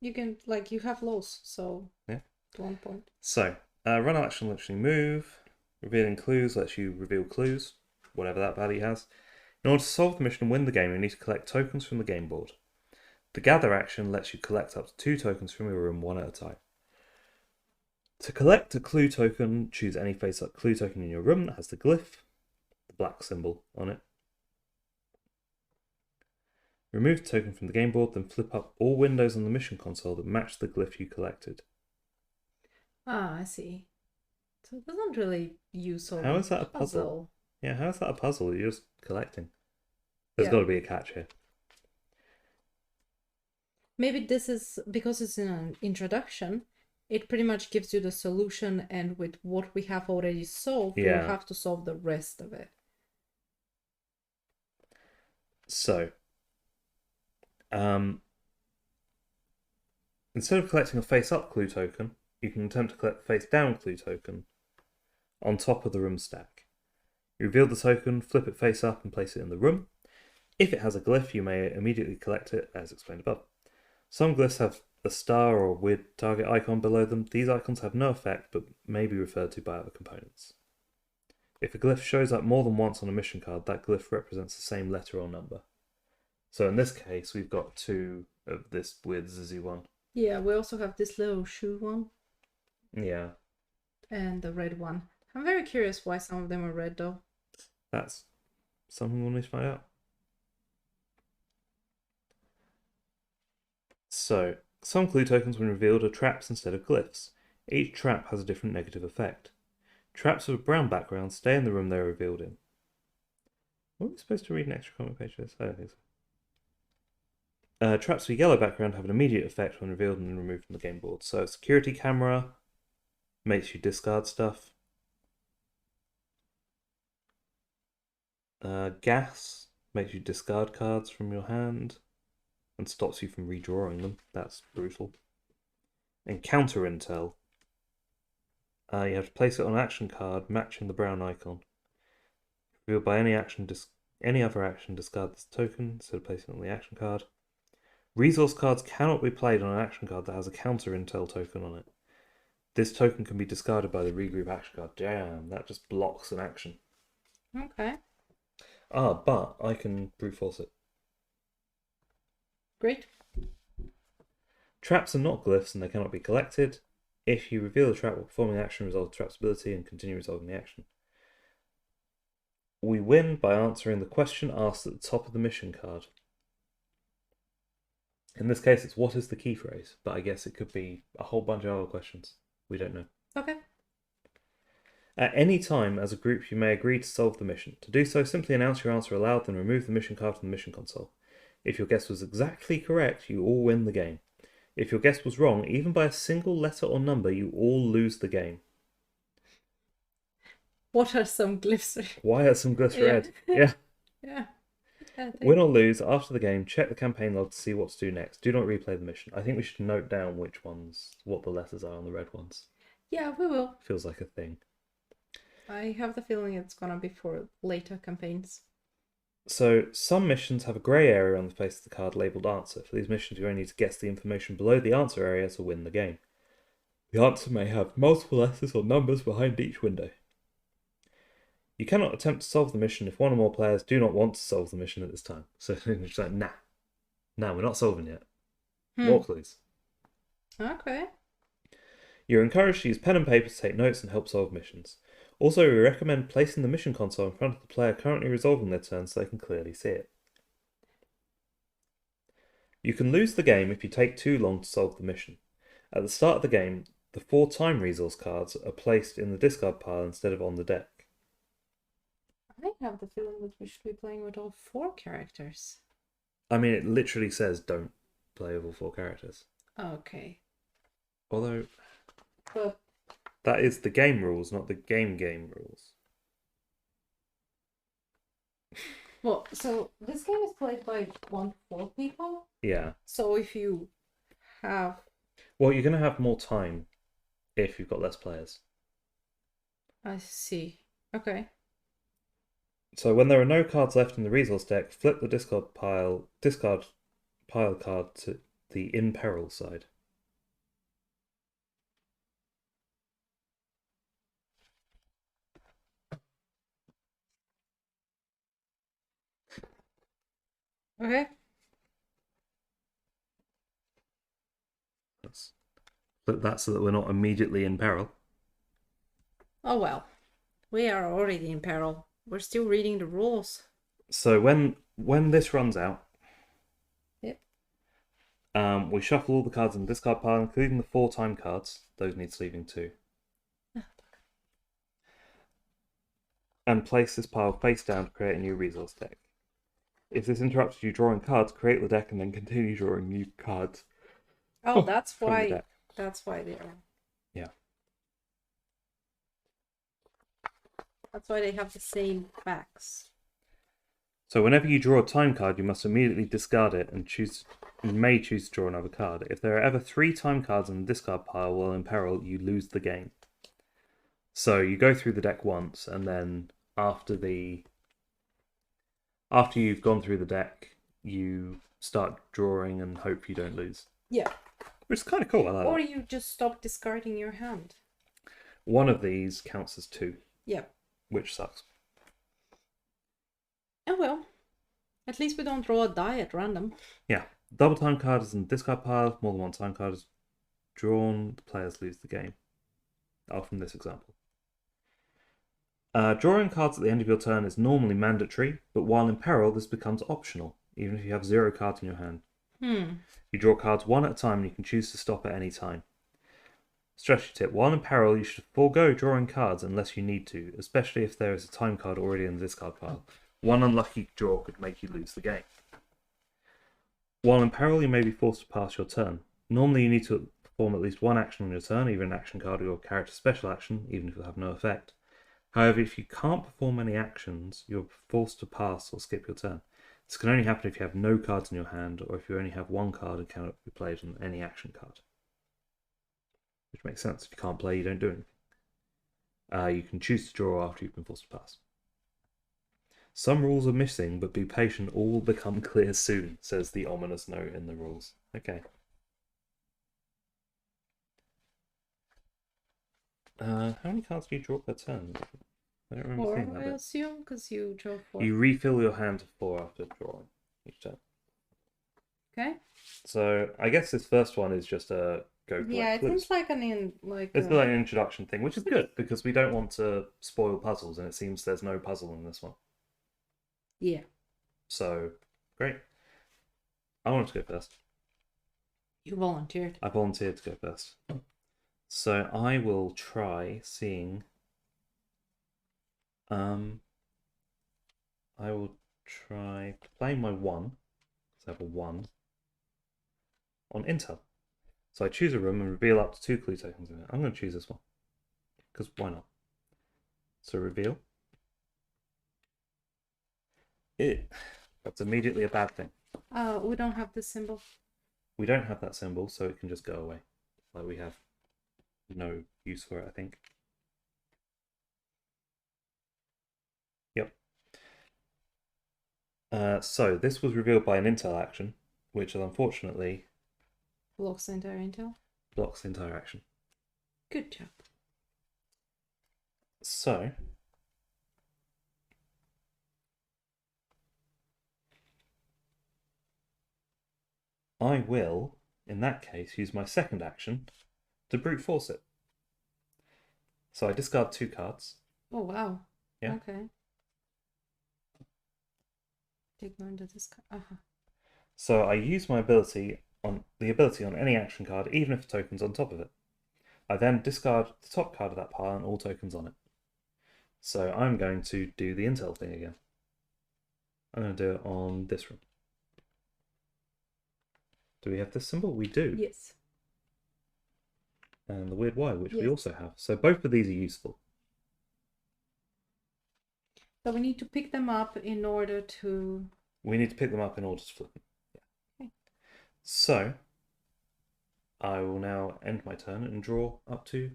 You can, like, you have lows, so yeah. 1 point. So, run action lets you move. Revealing clues lets you reveal clues, whatever that value has. In order to solve the mission and win the game, you need to collect tokens from the game board. The gather action lets you collect up to 2 tokens from your room, one at a time. To collect a clue token, choose any face-up clue token in your room that has the glyph, the black symbol on it. Remove the token from the game board, then flip up all windows on the mission console that match the glyph you collected. Ah, I see. So it doesn't really use all. How is that a puzzle? Yeah, how is that a puzzle? You're just collecting. There's got to be a catch here. Maybe this is because it's in an introduction. It pretty much gives you the solution, and with what we have already solved, we'll have to solve the rest of it. So, instead of collecting a face-up clue token, you can attempt to collect a face-down clue token on top of the room stack. You reveal the token, flip it face up, and place it in the room. If it has a glyph, you may immediately collect it, as explained above. Some glyphs have a star or a weird target icon below them. These icons have no effect, but may be referred to by other components. If a glyph shows up more than once on a mission card, that glyph represents the same letter or number. So in this case, we've got 2 of this weird Zizzy one. Yeah, we also have this little shoe one. Yeah. And the red one. I'm very curious why some of them are red, though. That's Something we'll need to find out. So, some clue tokens when revealed are traps instead of glyphs. Each trap has a different negative effect. Traps with a brown background stay in the room they're revealed in. Were we supposed to read an extra comment page for this? I don't think so. Traps with a yellow background have an immediate effect when revealed and removed from the game board. So, security camera makes you discard stuff. Gas makes you discard cards from your hand and stops you from redrawing them. That's brutal. Encounter intel. You have to place it on an action card matching the brown icon. Revealed by any other action, discard this token instead of placing it on the action card. Resource cards cannot be played on an action card that has a counter intel token on it. This token can be discarded by the regroup action card. Damn, that just blocks an action. Okay. But I can brute force it. Great. Traps are not glyphs and they cannot be collected. If you reveal a trap while performing an action, resolve the trap's ability and continue resolving the action. We win by answering the question asked at the top of the mission card. In this case, it's what is the key phrase, but I guess it could be a whole bunch of other questions. We don't know. Okay. At any time, as a group, you may agree to solve the mission. To do so, simply announce your answer aloud, then remove the mission card from the mission console. If your guess was exactly correct, you all win the game. If your guess was wrong, even by a single letter or number, you all lose the game. What are some glyphs? Why are some glyphs red? Yeah. Yeah. Win or lose, after the game, check the campaign log to see what to do next. Do not replay the mission. I think we should note down what the letters are on the red ones. Yeah, we will. Feels like a thing. I have the feeling it's gonna be for later campaigns. So, some missions have a grey area on the face of the card labelled answer. For these missions, you only need to guess the information below the answer area to win the game. The answer may have multiple letters or numbers behind each window. You cannot attempt to solve the mission if one or more players do not want to solve the mission at this time. So, it's like, nah, we're not solving yet. More clues. Okay. You're encouraged to use pen and paper to take notes and help solve missions. Also, we recommend placing the mission console in front of the player currently resolving their turn so they can clearly see it. You can lose the game if you take too long to solve the mission. At the start of the game, the 4 time resource cards are placed in the discard pile instead of on the deck. I have the feeling that we should be playing with all 4 characters. I mean, it literally says don't play with all 4 characters. Okay. Although, But that is the game rules, not the game rules. well, so this game is played by 1 to 4 people. Yeah. So if you have, Well, you're going to have more time if you've got less players. I see. Okay. So when there are no cards left in the resource deck, flip the discard pile card to the in peril side. Okay. Flip that so that we're not immediately in peril. Oh well. We are already in peril. We're still reading the rules. So when this runs out, Yep. We shuffle all the cards in the discard pile, including the 4 time cards. Those need sleeving too. And place this pile face down to create a new resource deck. If this interrupts you drawing cards, create the deck and then continue drawing new cards. Oh, that's from the why. deck. That's why they are. Yeah. That's why they have the same backs. So whenever you draw a time card, you must immediately discard it and you may choose to draw another card. If there are ever 3 time cards in the discard pile while in peril, you lose the game. So you go through the deck once, and then after you've gone through the deck, you start drawing and hope you don't lose. Yeah. Which is kind of cool. I like Or that. you just stop discarding your hand. One of these counts as 2, Yep. which sucks. Oh well. At least we don't draw a die at random. Yeah. Double time card is in the discard pile. More than 1 time card is drawn. The players lose the game. From this example. Drawing cards at the end of your turn is normally mandatory, but while in peril, this becomes optional, even if you have 0 cards in your hand. You draw cards one at a time and you can choose to stop at any time. Strategy tip: while in peril, you should forego drawing cards unless you need to, especially if there is a time card already in the discard pile. One unlucky draw could make you lose the game. While in peril, you may be forced to pass your turn. Normally, you need to perform at least one action on your turn, either an action card or your character's special action, even if it will have no effect. However, if you can't perform any actions, you're forced to pass or skip your turn. This can only happen if you have no cards in your hand, or if you only have one card and cannot be played on any action card. Which makes sense. If you can't play, you don't do anything. You can choose to draw after you've been forced to pass. Some rules are missing, but be patient, all will become clear soon, says the ominous note in the rules. Okay. How many cards do you draw per turn? I don't remember 4, seeing that I bit. assume, because you draw 4. You refill your hand to 4 after drawing each turn. Okay. So I guess this first one is just a go collect Yeah, it clues. seems like It's like an introduction thing, which is good because we don't want to spoil puzzles, and it seems there's no puzzle in this one. Yeah. So great. I wanted to go first. You volunteered. I volunteered to go first. So I will try seeing. I will try playing my 1. So I have a 1 on Intel. So I choose a room and reveal up to 2 clue tokens in it. I'm going to choose this one because why not? So reveal. That's immediately a bad thing. We don't have the symbol. We don't have that symbol, so it can just go away. Like we have no use for it, I think. Yep. So this was revealed by an Intel action, which unfortunately Blocks the entire intel. blocks the entire action. Good job. So I will, in that case, use my second action to brute force it. So I discard 2 cards. Oh, wow. Yeah. Okay. Ignore the discard. So I use my ability on any action card, even if the token's on top of it. I then discard the top card of that pile and all tokens on it. So I'm going to do the Intel thing again. I'm going to do it on this room. Do we have this symbol? We do. Yes. And the weird Y, which we Yes. also have. So both of these are useful. So we need to pick them up in order to... We need to pick them up in order to flip them. Yeah. Okay. So I will now end my turn and draw up to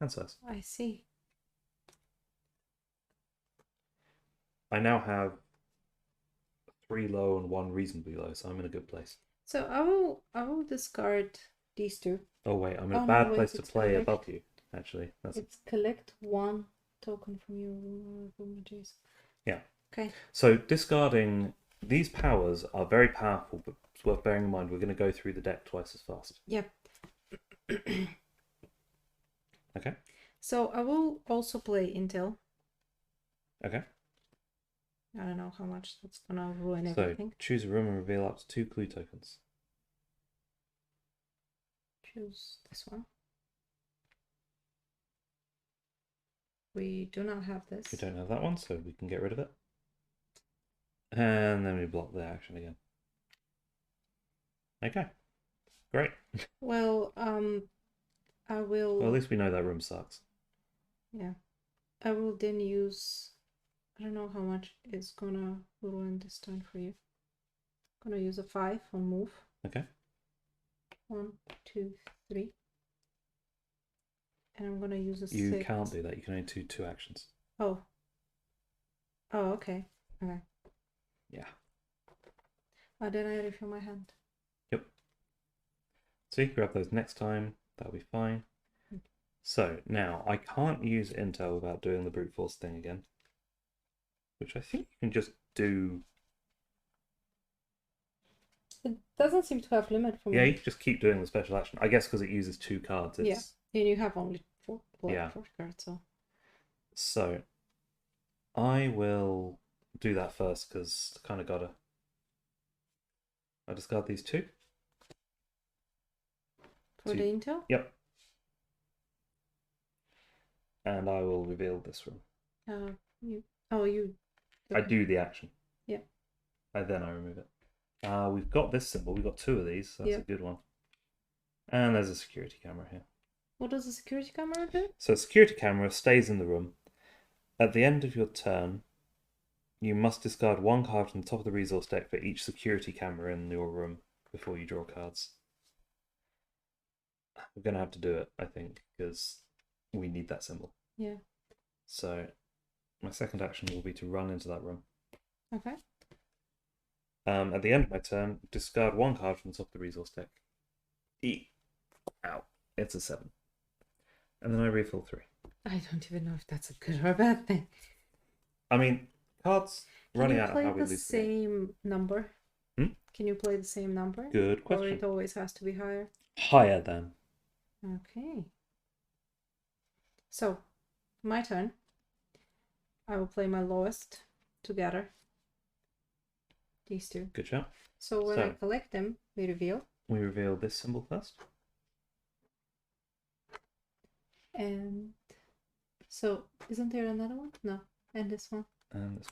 hand size. I see. I now have 3 low and 1 reasonably low, so I'm in a good place. So I will discard these 2. Oh wait, I'm in Oh, a no, bad wait, place to it's play collect. above you. Actually, that's It's collect 1 token from your images. yeah. Okay. So discarding these powers are very powerful, but it's worth bearing in mind we're going to go through the deck twice as fast. Yep. Okay. So I will also play Intel. Okay. I don't know how much that's gonna ruin So everything. choose a room and reveal up to 2 clue tokens. Choose this one. We do not have this. We don't have that one, so we can get rid of it. And then we block the action again. Okay. Great. Well, I will. Well, at least we know that room sucks. Yeah, I will then use. I don't know how much it's gonna ruin this turn for you. Gonna use a 5 on move. Okay. 1, 2, 3. And I'm gonna use a 6. You can't do that. You can only do 2 actions. Oh. Oh, okay. Okay. Yeah. Then I refill my hand. Yep. So you can grab those next time. That'll be fine. So now I can't use Intel without doing the brute force thing again, which I think you can just do. It doesn't seem to have limit for me. Yeah, you can just keep doing the special action. I guess because it uses 2 cards. It's... Yeah. And you have only 4 Yeah. cards, so. So I will do that first because I kind of gotta. I discard these two. For the intel? Yep. And I will reveal this room. You. Oh, you. I do the action. Yeah. And then I remove it. We've got this symbol. We've got two of these. So that's a good one. And there's a security camera here. What does the security camera do? So a security camera stays in the room. At the end of your turn, you must discard one card from the top of the resource deck for each security camera in your room before you draw cards. We're going to have to do it, I think, because we need that symbol. Yeah. So my second action will be to run into that room. Okay. At the end of my turn, discard one card from the top of the resource deck. Ow. It's a 7. And then I refill 3. I don't even know if that's a good or a bad thing. I mean, cards running out of how we Can you play the lose the game. same number? Can you play the same number? Good question. Or it always has to be higher? Higher than. Okay. So, my turn. I will play my lowest together. These two. Good job. So when I collect them, we reveal. We reveal this symbol first. And so, isn't there another one? No. And this one. And this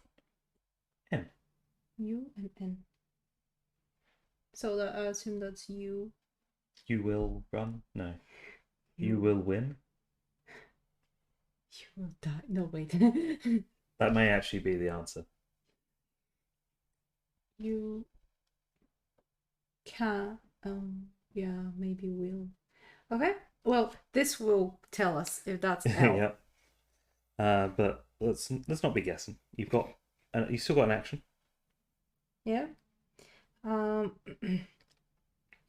one. N. U and N. So that, I assume that's U. You will run? No. You will win? You will die. No, wait. That may actually be the answer. You can. Yeah, maybe will. Okay. Well, this will tell us if that's L. Yep. But let's not be guessing. You still got an action. Yeah. I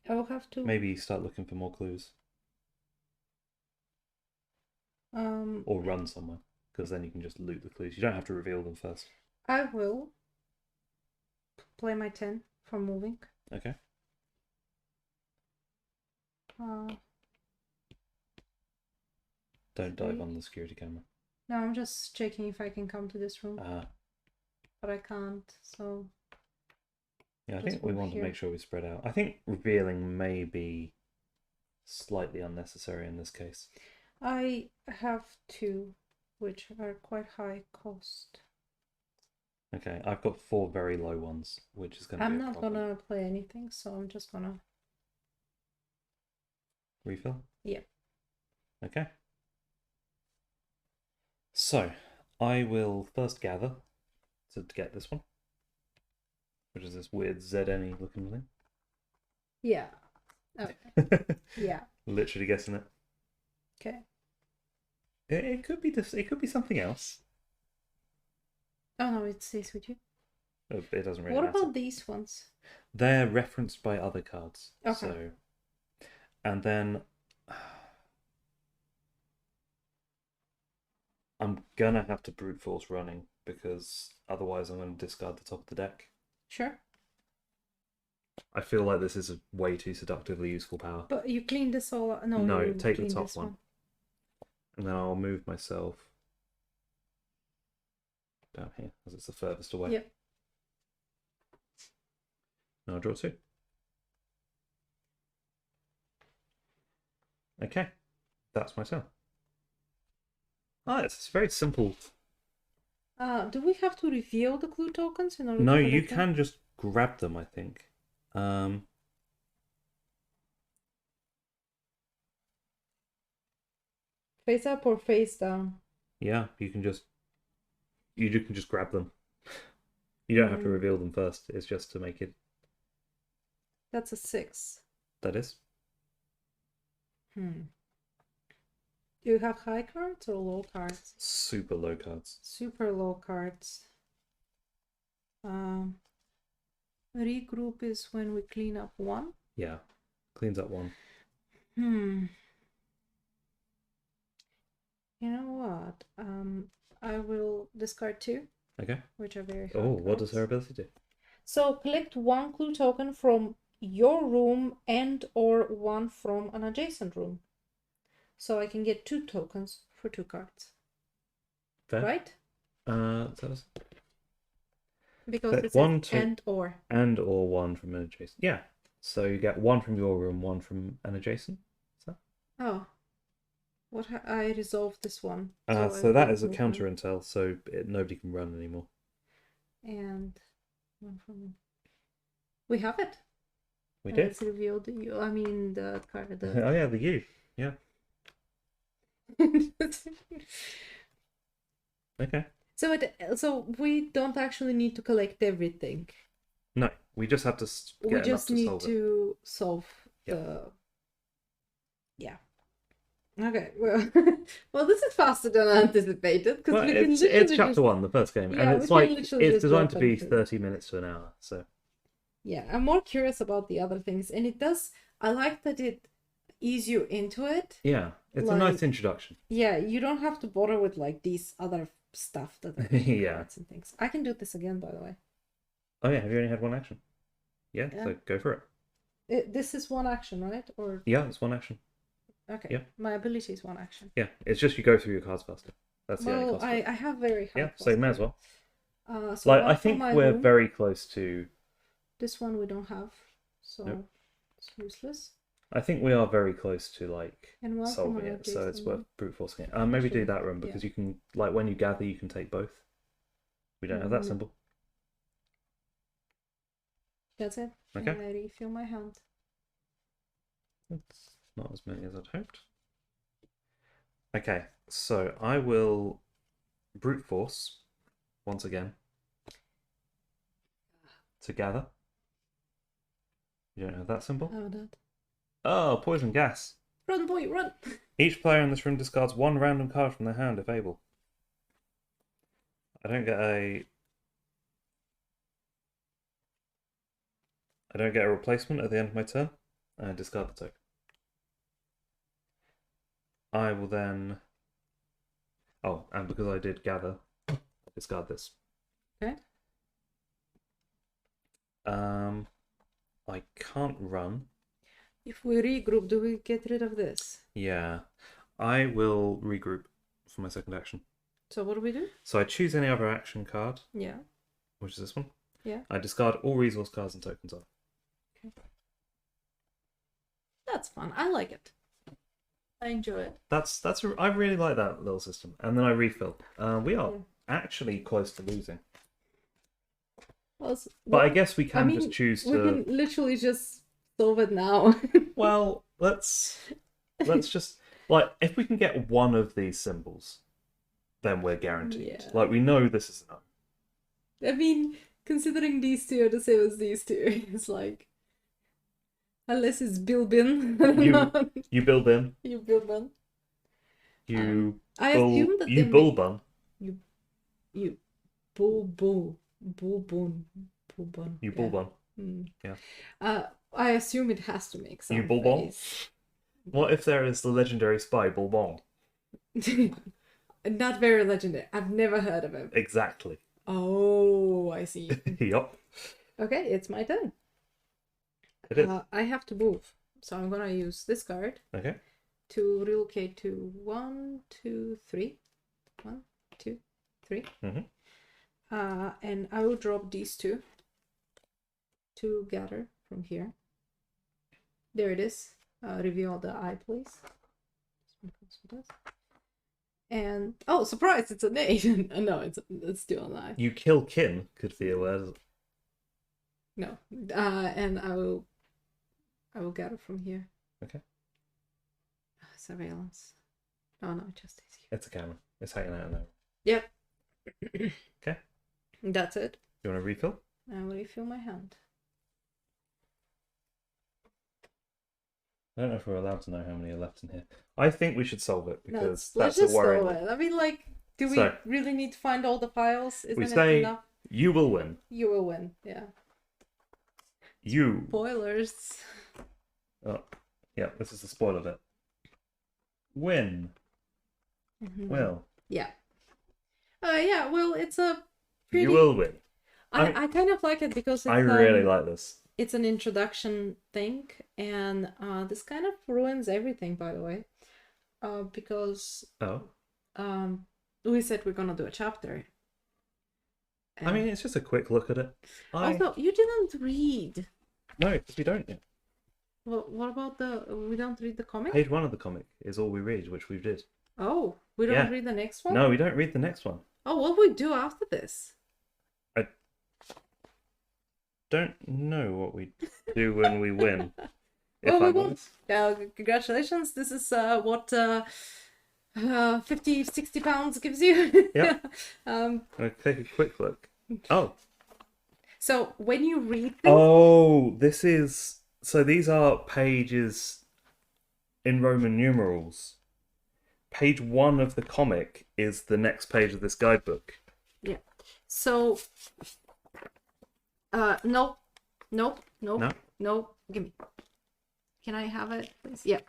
will have to. Maybe start looking for more clues. Or run somewhere, because then you can just loot the clues. You don't have to reveal them first. I will play my 10 for moving. Okay. Don't dive on the security camera. No, I'm just checking if I can come to this room. But I can't, so... Yeah, I think we want to make sure we spread out. I think revealing may be slightly unnecessary in this case. I have 2, which are quite high cost. Okay, I've got 4 very low ones, which is going to be a problem. I'm not going to play anything, so I'm just going to... Refill? Yeah. Okay. So, I will first gather to get this one, which is this weird ZNE looking thing. Yeah. Okay. Yeah. Literally guessing it. Okay. It could be just. It could be something else. Oh no, it stays with you. It doesn't really matter. matter. What about these ones? They're referenced by other cards. Okay. So, and then I'm gonna have to brute force running because otherwise I'm gonna discard the top of the deck. Sure. I feel like this is a way too seductively useful power. But you clean this all up. No, No, you take the clean top this one. And then I'll move myself down here, as it's the furthest away. Yep. Now I'll draw 2. Okay, that's my turn. It's very simple. Do we have to reveal the clue tokens in order No, to you collect them? can just grab them, I think. Face up or face down? Yeah, you can just grab them. You don't have to reveal them first. It's just to make it. That's a 6. That is. Do you have high cards or low cards? Super low cards. Super low cards. Regroup is when we clean up 1. Yeah, cleans up 1. You know what? I will discard 2. Okay. Which are very high what does cards. her ability do? So collect 1 clue token from your room and or 1 from an adjacent room. So I can get 2 tokens for 2 cards. Fair. Right? So that's Because that it says one, two, and or. and or one from an adjacent. Yeah. So you get one from your room, one from an adjacent. So, Oh, I resolved this one. so that is a movement. counter intel, so nobody can run anymore. And one from. We have it. We And did. it's revealed you. I mean the card. Oh yeah, the U. Yeah. Okay. So we don't actually need to collect everything. No, we just have to We get enough just to need solve it. to solve Yeah. the. Yeah. Okay. Well, well, this is faster than I anticipated because Well, we can it's literally chapter just. one, the first game, Yeah, and it's we can like literally it's just designed to drop be into it. 30 minutes to an hour. So Yeah, I'm more curious about the other things, and it does. I like that it ease you into it. yeah, it's a nice Like- introduction. Yeah, you don't have to bother with like these other stuff that are Yeah. cards and things. I can do this again, by the way. Oh yeah, have you only had one action? Yeah, Yeah. so go for it. This is one action, right? Or Yeah, it's one action. okay, Yeah. my ability is one action. Yeah, it's just you go through your cards faster. That's the only Well, cost. I have very high. Yeah, cost. so you may as well. So Like one I for think my we're room. very close to. This one we don't have, so Nope. it's useless. I think we are very close to like And one for solving my it, so it's adjacent worth room. brute forcing it. Maybe do Actually, that room because you can, like, when you gather, you can take both. We don't have that Mm. symbol. That's it. Okay. And I refill my hand. It's not as many as I'd hoped. Okay, so I will brute force once again to gather. You don't have that symbol? Oh, that. Oh, poison gas. Run, boy, run! Each player in this room discards one random card from their hand if able. I don't get a replacement at the end of my turn. I discard the token. I will then. Oh, and because I did gather, I discard this. Okay. I can't run. If we regroup, do we get rid of this? Yeah, I will regroup for my second action. So what do we do? So I choose any other action card, Yeah. which is this one. Yeah. I discard all resource cards and tokens off. That's fun. I like it. I enjoy it. I really like that little system. And then I refill. We are Yeah. actually close to losing. Well, But I guess we can I mean, just choose we to. can literally just solve it now. Well, let's just like if we can get one of these symbols, then we're guaranteed. Yeah. Like we know this is enough. I mean, considering these two are the same as these two, it's like unless it's Bilbin. You build in. You Bilbin. You I assume that you they bull make- bun. You bull bun. You bull bun. Yeah. I assume it has to make some You Bourbon? face. What if there is the legendary spy Bourbon? Not very legendary. I've never heard of him. Exactly. Oh, I see. Yup. Okay, it's my turn. It is. I have to move, so I'm gonna use this card Okay. to relocate to 1, 2, 3. 1, 2, 3. Mhm. And I will drop these two to gather from here. There it is. Reveal the eye, please. This one comes with us. And oh, surprise! It's an 8. No, it's still an eye. You kill kin could be a word. No. And I will gather from here. Okay. Surveillance. Oh no, it just is here. It's a camera. It's hanging out now. Yep. Okay. That's it. You want to refill? I will refill my hand. I don't know if we're allowed to know how many are left in here. I think we should solve it because Let's that's just a worry. solve it. I mean, like, do we So, really need to find all the files? Isn't we it say enough? you will win. You will win. Yeah. You. Spoilers. Oh, yeah. This is the spoiler bit. Win. Mhm. Will. Yeah. Yeah. Well, it's a pretty. You will win. I kind of like it because it's, I really like this. it's an introduction thing, and this kind of ruins everything, by the way, because Oh. we said we're gonna do a chapter, I mean, it's just a quick look at it. Although you didn't read. No, because we don't yet. Well, what about we don't read the comic? Page 1 of the comic is all we read, which we did. Oh, we don't Yeah. read the next one? No, we don't read the next one. Oh, what we do after this? I don't know what we do when we win. If Well, we I'm won't. honest. Congratulations. This is what 50, 60 pounds gives you. Yeah. um, I'll take a quick look. Oh. so when you read this, Oh, this is... So these are pages in Roman numerals. Page 1 of the comic is the next page of this guidebook. yeah. So, no, No? give me. Can I have it, please? Yeah.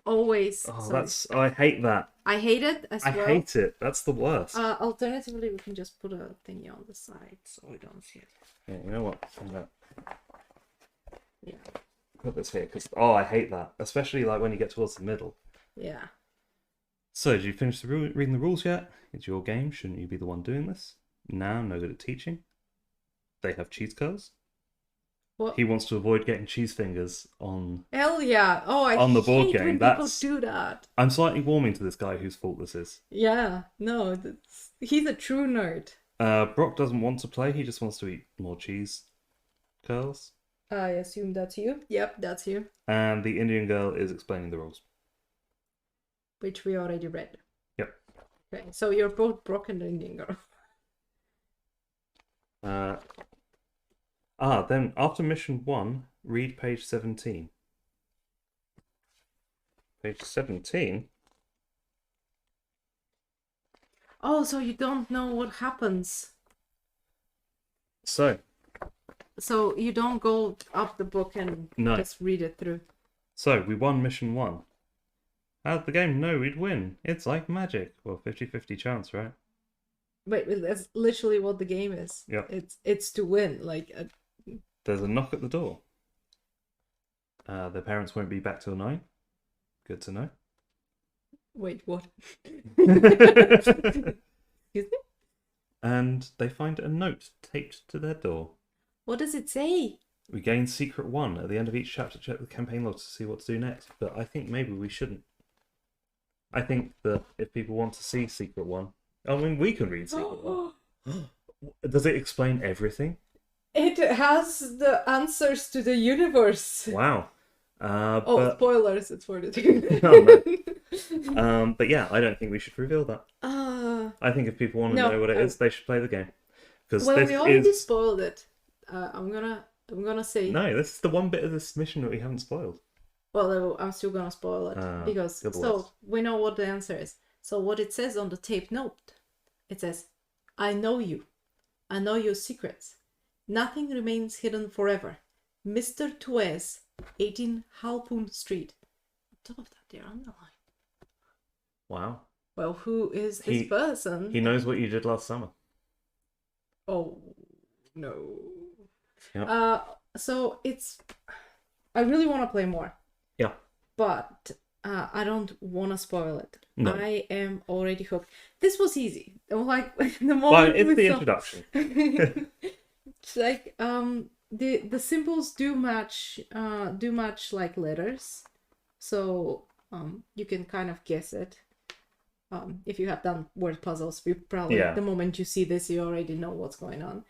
Always. Oh, Sorry. I hate that. I hate it as I well. hate it. That's the worst. Alternatively, we can just put a thingy on the side so we don't see it. Yeah, you know what? I'm gonna Yeah. put this here because I hate that, especially like when you get towards the middle. Yeah. So, did you finish reading the rules yet? It's your game. Shouldn't you be the one doing this? Now, no good at teaching. They have cheese curls. What? He wants to avoid getting cheese fingers on. Hell yeah! Oh, I On the board hate game, when that's- people do that. I'm slightly warming to this guy whose fault this is. Yeah. No, he's a true nerd. Brock doesn't want to play. He just wants to eat more cheese curls. I assume that's you. Yep, that's you. And the Indian girl is explaining the rules. Which we already read. Yep. Okay, so you're both Brock and the Indian girl. Then after mission 1, read page 17. Page 17? Oh, so you don't know what happens. So You don't go up the book and No. just read it through. we won mission 1. How'd the game know we'd win? It's like magic. Well, 50-50 chance, right? Wait, that's literally what the game is. Yep. It's to win. Like, There's a knock at the door. Their parents won't be back till 9. Good to know. wait, what? Excuse me? And they find a note taped to their door. What does it say? We gain Secret 1. At the end of each chapter, check the campaign log to see what to do next. But I think maybe we shouldn't. I think that if people want to see Secret 1... I mean, we can read Secret 1. Does it explain everything? It has the answers to the universe. Wow. Oh, spoilers! It's for the two. Oh, but yeah, I don't think we should reveal that. I think if people want to know what it is, they should play the game. Because well, this we already is... spoiled it. I'm gonna say. No, this is the one bit of this mission that we haven't spoiled. Well, I'm still gonna spoil it because good so words. we know what the answer is. So what it says on the tape note, it says, "I know you. I know your secrets. Nothing remains hidden forever. Mr. Tuez, 18 Halpoon Street." On top of that, they're underlined. Wow. Well, who is this person? He knows what you did last summer. Oh no. Yep. So it's. I really want to play more. Yeah. But I don't want to spoil it. No. I am already hooked. This was easy. Like the moment. Well, it's we the saw- introduction. It's like the symbols do match like letters, so you can kind of guess it. If you have done word puzzles, you probably the moment you see this, you already know what's going on.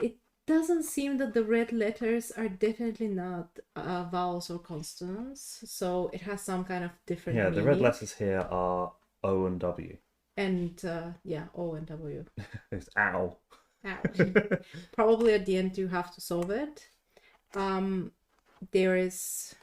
It doesn't seem that the red letters are definitely not vowels or consonants, so it has some kind of different Yeah, the red meaning. letters here are O and W. And O and W. It's ow. Ow. Probably at the end you have to solve it. There is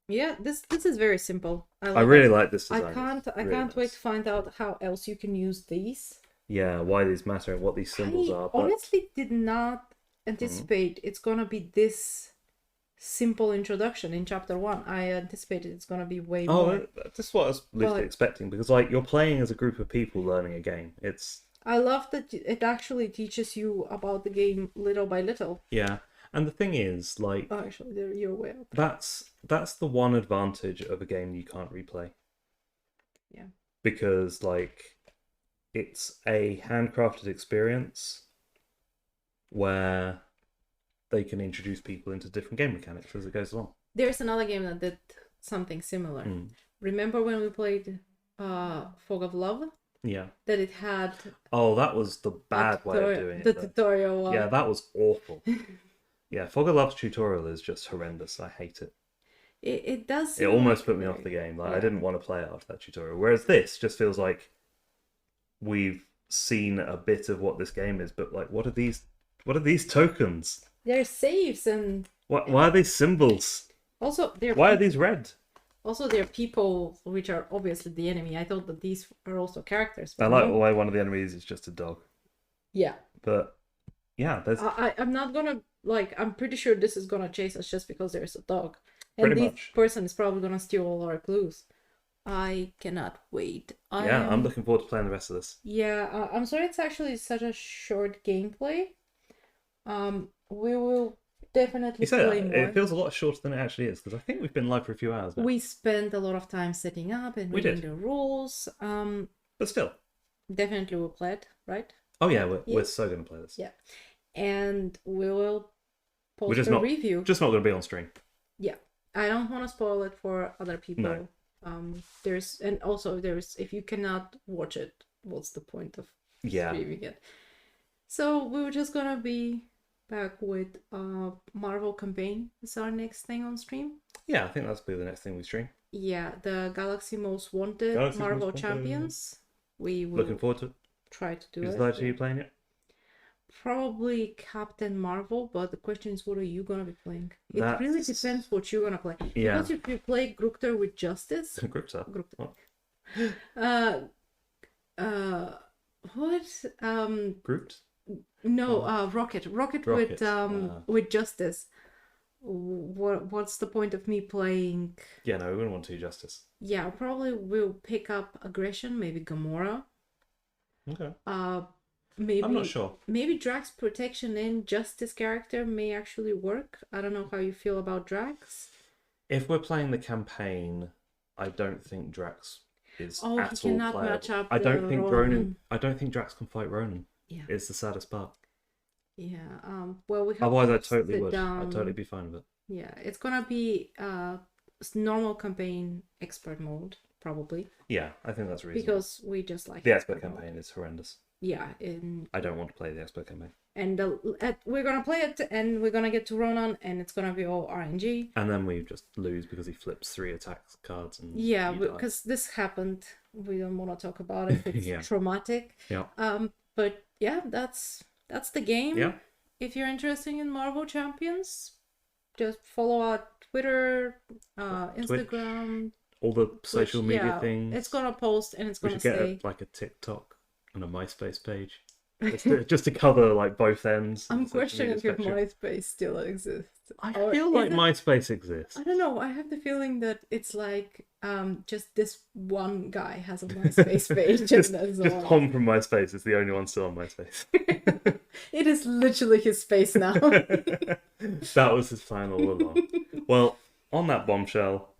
this is very simple. I really like this I design. can't wait to find out how else you can use these. Yeah, why these matter and what these symbols I are. But honestly did not anticipate it's gonna be this simple introduction in chapter 1. I anticipated it's gonna be way more. that's what I was literally expecting, because like you're playing as a group of people learning a game. It's I love that it actually teaches you about the game little by little. yeah, and the thing is, like, Oh, actually, there you're way up. that's the one advantage of a game you can't replay. Yeah. Because like it's a handcrafted experience where they can introduce people into different game mechanics as it goes along. There's another game that did something similar. Remember when we played Fog of Love? Yeah. That it had Oh, that was the bad way of doing it. The tutorial one. Yeah, that was awful. Yeah, Fog of Love's tutorial is just horrendous. I hate it. It does. It almost put me off the game. Like, I didn't want to play it after that tutorial. Whereas this just feels like we've seen a bit of what this game is, but like, what are these tokens? They're saves and. Why are these symbols? Also, why are these red? Also, they're people which are obviously the enemy. I thought that these are also characters. I like why one of the enemies is just a dog. Yeah. But yeah, there's. I'm not gonna I'm pretty sure this is gonna chase us just because there's a dog. And Pretty this much. person is probably gonna steal all our clues. I cannot wait. I'm looking forward to playing the rest of this. Yeah, I'm sorry it's actually such a short gameplay. We will definitely play more. It feels a lot shorter than it actually is, because I think we've been live for a few hours now. We spent a lot of time setting up and reading the rules. But still. Definitely we'll play it, right? Oh yeah, we're so going to play this. Yeah. And we will post a review. Just not going to be on stream. Yeah. I don't want to spoil it for other people. No. There's if you cannot watch it, what's the point of streaming it? So we're just gonna be back with Marvel campaign is our next thing on stream. Yeah, I think that's be the next thing we stream. Yeah, the Galaxy Most Wanted Marvel Champions. We will looking forward to it. Try to do it. Are you playing it? Probably Captain Marvel, but the question is, what are you gonna be playing? It really depends what you're gonna play. Yeah. Because if you play Grukter with Justice, Grukter. what? Groot? No, Rocket with Justice. What's the point of me playing? Yeah, no, we wouldn't want to Justice. Yeah, probably we'll pick up Aggression, maybe Gamora. Okay. Maybe I'm not sure. Maybe Drax Protection and Justice character may actually work. I don't know how you feel about Drax. If we're playing the campaign, I don't think Drax is he at all cannot playable. match up. I don't think Ronan. I don't think Drax can fight Ronan. Yeah, it's the saddest part. Yeah. Well, we have. Otherwise, I totally would. I'd totally be fine with it. Yeah, it's gonna be normal campaign expert mode probably. Yeah, I think that's reasonable. Because we just like the expert campaign is horrendous. Yeah, I don't want to play the expert campaign. And we're gonna play it, and we're gonna get to Ronan, and it's gonna be all RNG. And then we just lose because he flips 3 attack cards and because this happened. We don't want to talk about it. It's traumatic. Yeah. But yeah, that's the game. Yeah. If you're interested in Marvel Champions, just follow our Twitter, Instagram, all the social media things. It's gonna post and it's gonna stay. Get a TikTok and a MySpace page. just to cover like both ends. I'm questioning if MySpace still exists. I feel like MySpace exists. I don't know. I have the feeling that it's like just this one guy has a MySpace page. just Tom from MySpace is the only one still on MySpace. It is literally his space now. That was his plan all along. Well, on that bombshell,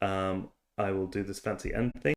I will do this fancy end thing.